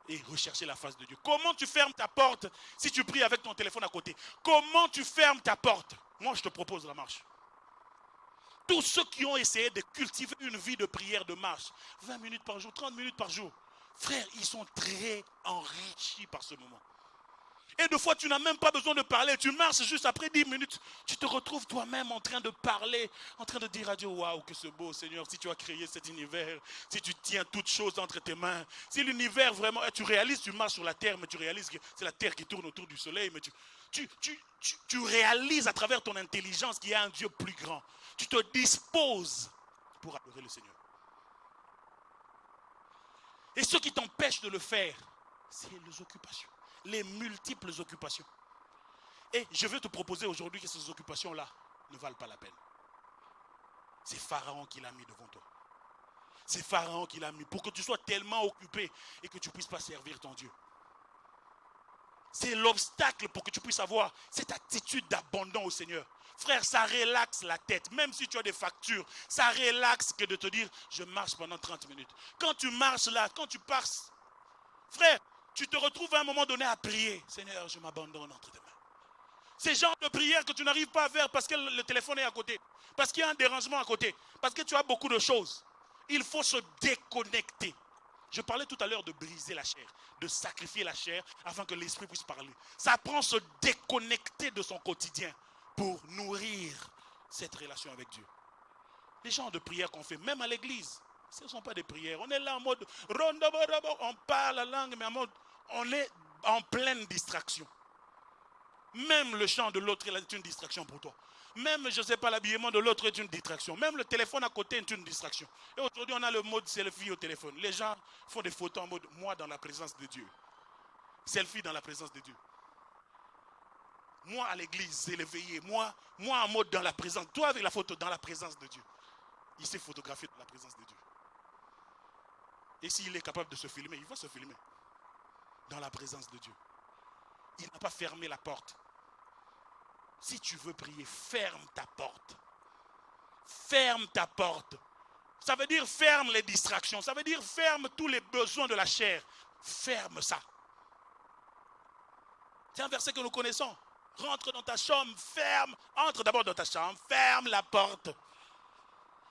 et rechercher la face de Dieu. Comment tu fermes ta porte si tu pries avec ton téléphone à côté? Comment tu fermes ta porte? Moi, je te propose la marche. Tous ceux qui ont essayé de cultiver une vie de prière, de marche, 20 minutes par jour, 30 minutes par jour, frère, ils sont très enrichis par ce moment. Et des fois, tu n'as même pas besoin de parler. Tu marches juste après 10 minutes. Tu te retrouves toi-même en train de parler, en train de dire à Dieu, waouh, que c'est beau, Seigneur, si tu as créé cet univers, si tu tiens toutes choses entre tes mains, si l'univers vraiment, tu réalises, tu marches sur la terre, mais tu réalises que c'est la terre qui tourne autour du soleil, mais tu réalises à travers ton intelligence qu'il y a un Dieu plus grand. Tu te disposes pour adorer le Seigneur. Et ce qui t'empêche de le faire, c'est les occupations. Les multiples occupations. Et je veux te proposer aujourd'hui que ces occupations-là ne valent pas la peine. C'est Pharaon qui l'a mis devant toi. C'est Pharaon qui l'a mis pour que tu sois tellement occupé et que tu ne puisses pas servir ton Dieu. C'est l'obstacle pour que tu puisses avoir cette attitude d'abandon au Seigneur. Frère, ça relaxe la tête. Même si tu as des factures, ça relaxe que de te dire, je marche pendant 30 minutes. Quand tu marches là, quand tu passes, frère, tu te retrouves à un moment donné à prier. Seigneur, je m'abandonne entre tes mains. C'est le genre de prière que tu n'arrives pas à faire parce que le téléphone est à côté. Parce qu'il y a un dérangement à côté. Parce que tu as beaucoup de choses. Il faut se déconnecter. Je parlais tout à l'heure de briser la chair, de sacrifier la chair afin que l'esprit puisse parler. Ça prend se déconnecter de son quotidien pour nourrir cette relation avec Dieu. Les genres de prières qu'on fait, même à l'église, ce ne sont pas des prières. On est là en mode, on parle la langue, mais en mode, on est en pleine distraction. Même le chant de l'autre est une distraction pour toi. Même, je ne sais pas, l'habillement de l'autre est une distraction. Même le téléphone à côté est une distraction. Et aujourd'hui, on a le mode selfie au téléphone. Les gens font des photos en mode, moi dans la présence de Dieu. Selfie dans la présence de Dieu. Moi à l'église, c'est l'éveillé. Moi en mode dans la présence. Toi avec la photo dans la présence de Dieu. Il s'est photographié dans la présence de Dieu. Et s'il est capable de se filmer, il va se filmer. Dans la présence de Dieu. Il n'a pas fermé la porte. Si tu veux prier, ferme ta porte. Ferme ta porte. Ça veut dire ferme les distractions. Ça veut dire ferme tous les besoins de la chair. Ferme ça. C'est un verset que nous connaissons. Rentre dans ta chambre, ferme. Entre d'abord dans ta chambre, ferme la porte.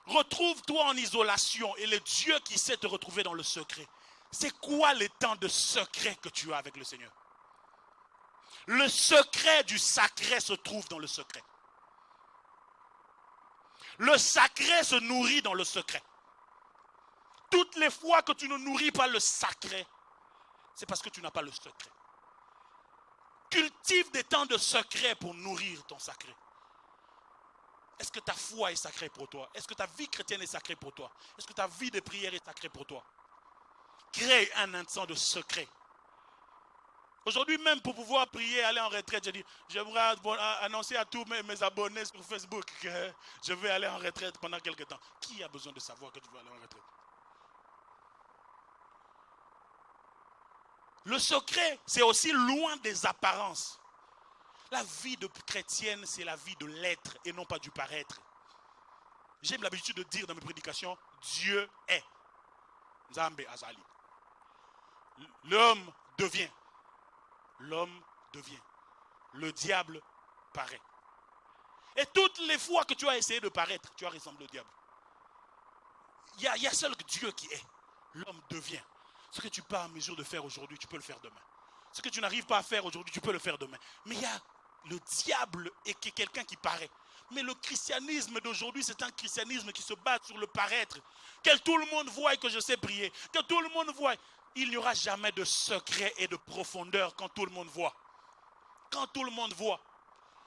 Retrouve-toi en isolation. Et le Dieu qui sait te retrouver dans le secret. C'est quoi les temps de secret que tu as avec le Seigneur? Le secret du sacré se trouve dans le secret. Le sacré se nourrit dans le secret. Toutes les fois que tu ne nourris pas le sacré, c'est parce que tu n'as pas le secret. Cultive des temps de secret pour nourrir ton sacré. Est-ce que ta foi est sacrée pour toi? Est-ce que ta vie chrétienne est sacrée pour toi? Est-ce que ta vie de prière est sacrée pour toi? Crée un instant de secret. Aujourd'hui, même pour pouvoir prier, aller en retraite, je dis, j'aimerais annoncer à tous mes abonnés sur Facebook que je vais aller en retraite pendant quelques temps. Qui a besoin de savoir que tu veux aller en retraite? Le secret, c'est aussi loin des apparences. La vie de chrétienne, c'est la vie de l'être et non pas du paraître. J'ai l'habitude de dire dans mes prédications, Dieu est. Nzambe Azali. L'homme devient. L'homme devient. Le diable paraît. Et toutes les fois que tu as essayé de paraître, tu as ressemblé au diable. Il y a seul Dieu qui est. L'homme devient. Ce que tu n'es pas en mesure de faire aujourd'hui, tu peux le faire demain. Ce que tu n'arrives pas à faire aujourd'hui, tu peux le faire demain. Mais il y a le diable et quelqu'un qui paraît. Mais le christianisme d'aujourd'hui, c'est un christianisme qui se base sur le paraître. Que tout le monde voie que je sais prier. Que tout le monde voie. Il n'y aura jamais de secret et de profondeur quand tout le monde voit. Quand tout le monde voit.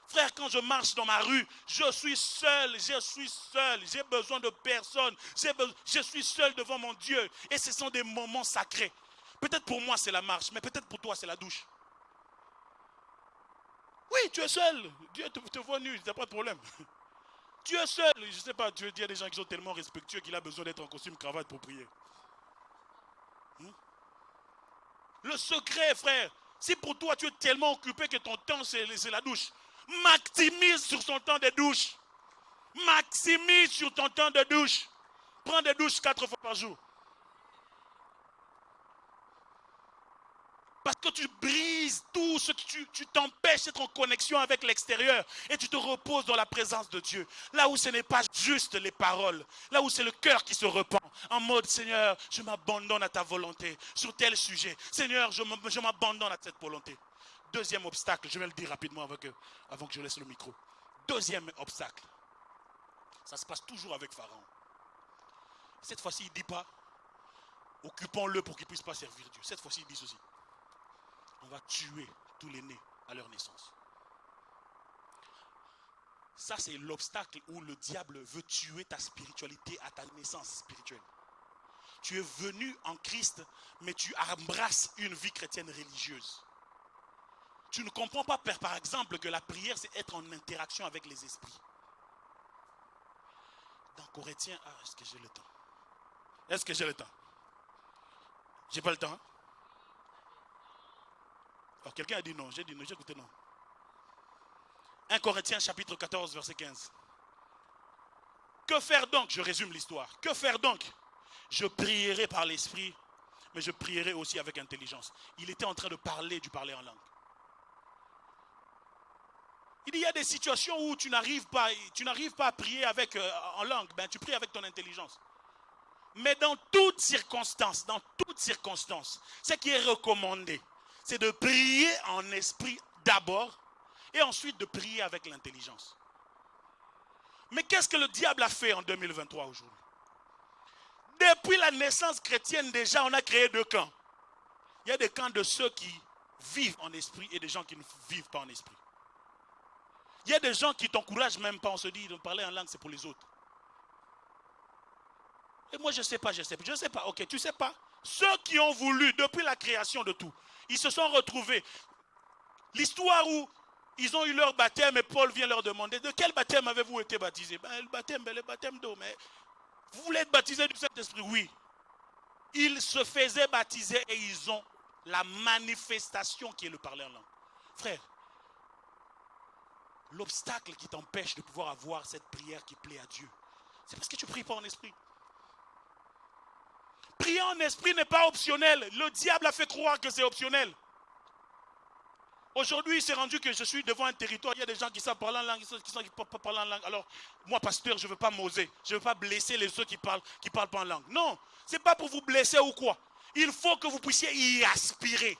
Frère, quand je marche dans ma rue, je suis seul, j'ai besoin de personne, je suis seul devant mon Dieu. Et ce sont des moments sacrés. Peut-être pour moi c'est la marche, mais peut-être pour toi c'est la douche. Oui, tu es seul, Dieu te voit nu, il n'y a pas de problème. Tu es seul, je ne sais pas, tu veux dire des gens qui sont tellement respectueux qu'il a besoin d'être en costume cravate pour prier. Le secret, frère, si pour toi tu es tellement occupé que ton temps c'est la douche, maximise sur ton temps de douche. Maximise sur ton temps de douche. Prends des douches 4 fois par jour. Parce que tu brises tout ce que tu t'empêches d'être en connexion avec l'extérieur et tu te reposes dans la présence de Dieu. Là où ce n'est pas juste les paroles, là où c'est le cœur qui se repent, en mode Seigneur, je m'abandonne à ta volonté sur tel sujet. Seigneur, je m'abandonne à cette volonté. Deuxième obstacle, je vais le dire rapidement avant que je laisse le micro. Deuxième obstacle, ça se passe toujours avec Pharaon. Cette fois-ci, il ne dit pas, occupons-le pour qu'il ne puisse pas servir Dieu. Cette fois-ci, il dit ceci. On va tuer tous les nés à leur naissance. Ça, c'est l'obstacle où le diable veut tuer ta spiritualité à ta naissance spirituelle. Tu es venu en Christ, mais tu embrasses une vie chrétienne religieuse. Tu ne comprends pas, par exemple, que la prière, c'est être en interaction avec les esprits. Dans Corinthiens, est-ce que j'ai le temps? Est-ce que j'ai le temps? J'ai pas le temps, hein? Alors, quelqu'un a dit non, j'ai dit non, j'ai écouté non. 1 Corinthiens chapitre 14 verset 15. Que faire donc? Je résume l'histoire. Que faire donc? Je prierai par l'esprit, mais je prierai aussi avec intelligence. Il était en train de parler du parler en langue. Il dit, il y a des situations où tu n'arrives pas à prier en langue, ben tu pries avec ton intelligence. Mais dans toute circonstance, ce qui est recommandé, c'est de prier en esprit d'abord et ensuite de prier avec l'intelligence. Mais qu'est-ce que le diable a fait en 2023 aujourd'hui? Depuis la naissance chrétienne déjà, on a créé deux camps. Il y a des camps de ceux qui vivent en esprit et des gens qui ne vivent pas en esprit. Il y a des gens qui ne t'encouragent même pas, on se dit de parler en langue c'est pour les autres. Et moi je ne sais pas, ok, tu ne sais pas. Ceux qui ont voulu, depuis la création de tout, ils se sont retrouvés. L'histoire où ils ont eu leur baptême et Paul vient leur demander, de quel baptême avez-vous été baptisé? Le baptême d'eau, mais vous voulez être baptisé du Saint-Esprit? Oui. Ils se faisaient baptiser et ils ont la manifestation qui est le parler en langue. Frère, l'obstacle qui t'empêche de pouvoir avoir cette prière qui plaît à Dieu, c'est parce que tu ne pries pas en esprit. Prier en esprit n'est pas optionnel. Le diable a fait croire que c'est optionnel. Aujourd'hui, il s'est rendu que je suis devant un territoire, il y a des gens qui savent parler en langue, qui ne peuvent pas parler en langue. Alors, moi, pasteur, je ne veux pas m'oser. Je ne veux pas blesser ceux qui parlent pas en langue. Non, ce n'est pas pour vous blesser ou quoi. Il faut que vous puissiez y aspirer.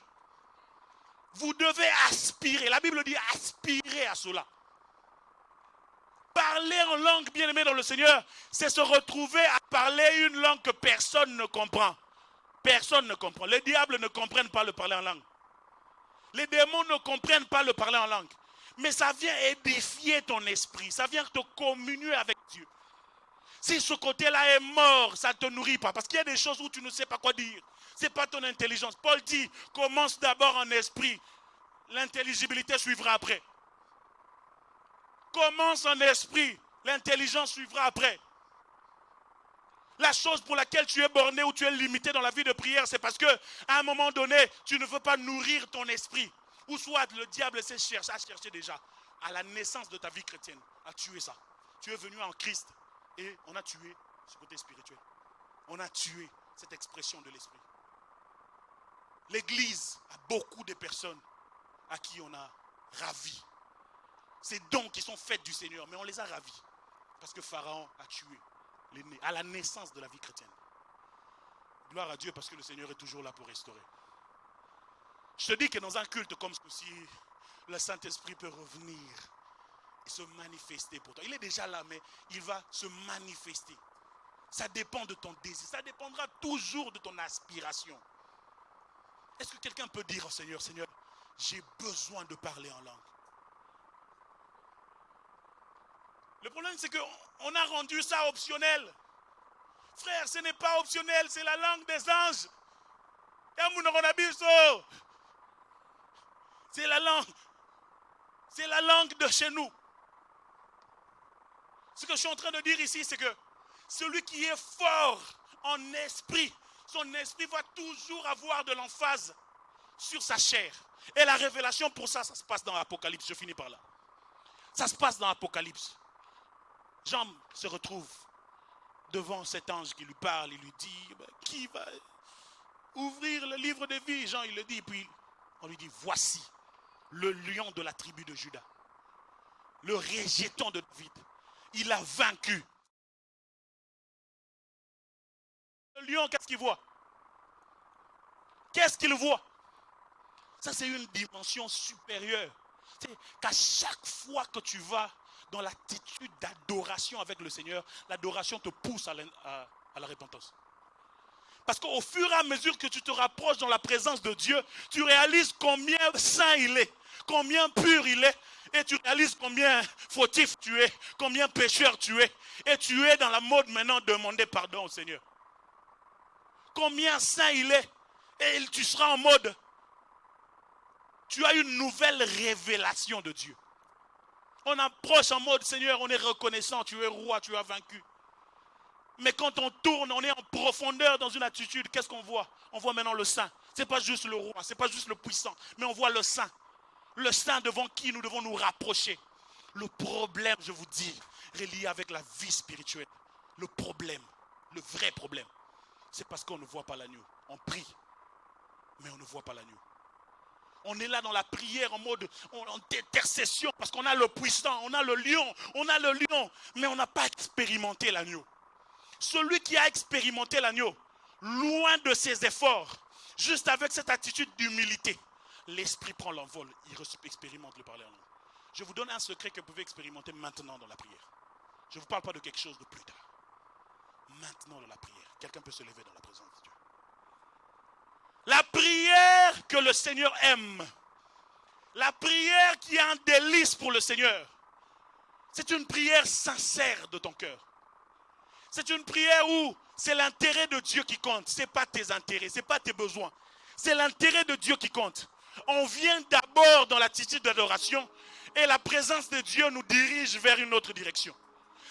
Vous devez aspirer. La Bible dit aspirer à cela. Parler en langue, bien-aimé dans le Seigneur, c'est se retrouver à parler une langue que personne ne comprend. Personne ne comprend. Les diables ne comprennent pas le parler en langue. Les démons ne comprennent pas le parler en langue. Mais ça vient édifier ton esprit. Ça vient te communier avec Dieu. Si ce côté-là est mort, ça ne te nourrit pas. Parce qu'il y a des choses où tu ne sais pas quoi dire. Ce n'est pas ton intelligence. Paul dit, commence d'abord en esprit. L'intelligibilité suivra après. Commence en esprit. L'intelligence suivra après. La chose pour laquelle tu es borné ou tu es limité dans la vie de prière, c'est parce qu'à un moment donné, tu ne veux pas nourrir ton esprit. Ou soit le diable sait chercher, a cherché déjà, à la naissance de ta vie chrétienne, à tuer ça. Tu es venu en Christ et on a tué ce côté spirituel. On a tué cette expression de l'esprit. L'Église a beaucoup de personnes à qui on a ravi. Ces dons qui sont faits du Seigneur, mais on les a ravis. Parce que Pharaon a tué les nés, à la naissance de la vie chrétienne. Gloire à Dieu parce que le Seigneur est toujours là pour restaurer. Je te dis que dans un culte comme ceci, le Saint-Esprit peut revenir et se manifester pour toi. Il est déjà là, mais il va se manifester. Ça dépend de ton désir. Ça dépendra toujours de ton aspiration. Est-ce que quelqu'un peut dire au Seigneur, Seigneur, j'ai besoin de parler en langue? Le problème, c'est qu'on a rendu ça optionnel. Frère, ce n'est pas optionnel, c'est la langue des anges. C'est la langue de chez nous. Ce que je suis en train de dire ici, c'est que celui qui est fort en esprit, son esprit va toujours avoir de l'emphase sur sa chair. Et la révélation pour ça, ça se passe dans l'Apocalypse. Je finis par là. Ça se passe dans l'Apocalypse. Jean se retrouve devant cet ange qui lui parle. Il lui dit, qui va ouvrir le livre de vie? Jean, il le dit, puis On lui dit, voici le lion de la tribu de Juda, le rejeton de David. Il a vaincu. Le lion, qu'est-ce qu'il voit? Qu'est-ce qu'il voit? Ça, c'est une dimension supérieure. C'est qu'à chaque fois que tu vas dans l'attitude d'adoration avec le Seigneur, l'adoration te pousse à la repentance. Parce qu'au fur et à mesure que tu te rapproches dans la présence de Dieu, tu réalises combien saint il est, combien pur il est, et tu réalises combien fautif tu es, combien pécheur tu es. Et tu es dans la mode maintenant de demander pardon au Seigneur. Combien saint il est, et tu seras en mode, tu as une nouvelle révélation de Dieu. On approche en mode, Seigneur, on est reconnaissant, tu es roi, tu as vaincu. Mais quand on tourne, on est en profondeur dans une attitude, qu'est-ce qu'on voit? On voit maintenant le saint. Ce n'est pas juste le roi, ce n'est pas juste le puissant, mais on voit le saint. Le saint devant qui nous devons nous rapprocher. Le problème, je vous dis, relié avec la vie spirituelle, le problème, le vrai problème, c'est parce qu'on ne voit pas l'agneau. On prie, mais on ne voit pas l'agneau. On est là dans la prière en mode en intercession parce qu'on a le puissant, on a le lion, mais on n'a pas expérimenté l'agneau. Celui qui a expérimenté l'agneau, loin de ses efforts, juste avec cette attitude d'humilité, l'esprit prend l'envol, il expérimente le parler en langue. Je vous donne un secret que vous pouvez expérimenter maintenant dans la prière. Je ne vous parle pas de quelque chose de plus tard. Maintenant dans la prière, quelqu'un peut se lever dans la présence de Dieu. La prière que le Seigneur aime, la prière qui est un délice pour le Seigneur, c'est une prière sincère de ton cœur. C'est une prière où c'est l'intérêt de Dieu qui compte. Ce n'est pas tes intérêts, ce n'est pas tes besoins. C'est l'intérêt de Dieu qui compte. On vient d'abord dans l'attitude d'adoration et la présence de Dieu nous dirige vers une autre direction.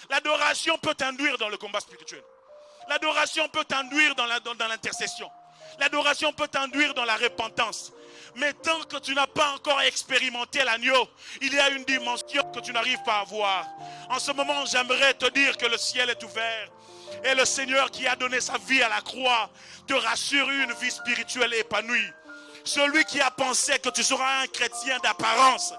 L'adoration peut t'induire dans le combat spirituel. L'adoration peut t'induire dans l'intercession. L'adoration peut t'induire dans la repentance. Mais tant que tu n'as pas encore expérimenté l'agneau, il y a une dimension que tu n'arrives pas à voir. En ce moment, j'aimerais te dire que le ciel est ouvert. Et le Seigneur qui a donné sa vie à la croix te rassure une vie spirituelle épanouie. Celui qui a pensé que tu seras un chrétien d'apparence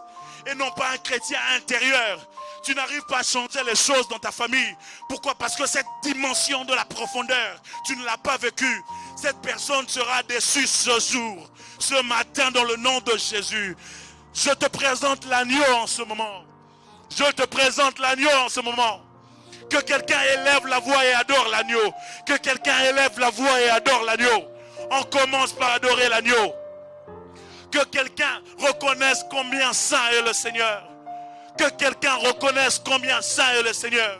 et non pas un chrétien intérieur, tu n'arrives pas à changer les choses dans ta famille. Pourquoi? Parce que cette dimension de la profondeur, tu ne l'as pas vécue. Cette personne sera déçue ce jour, ce matin, dans le nom de Jésus. Je te présente l'agneau en ce moment. Je te présente l'agneau en ce moment. Que quelqu'un élève la voix et adore l'agneau. Que quelqu'un élève la voix et adore l'agneau. On commence par adorer l'agneau. Que quelqu'un reconnaisse combien saint est le Seigneur. Que quelqu'un reconnaisse combien saint est le Seigneur.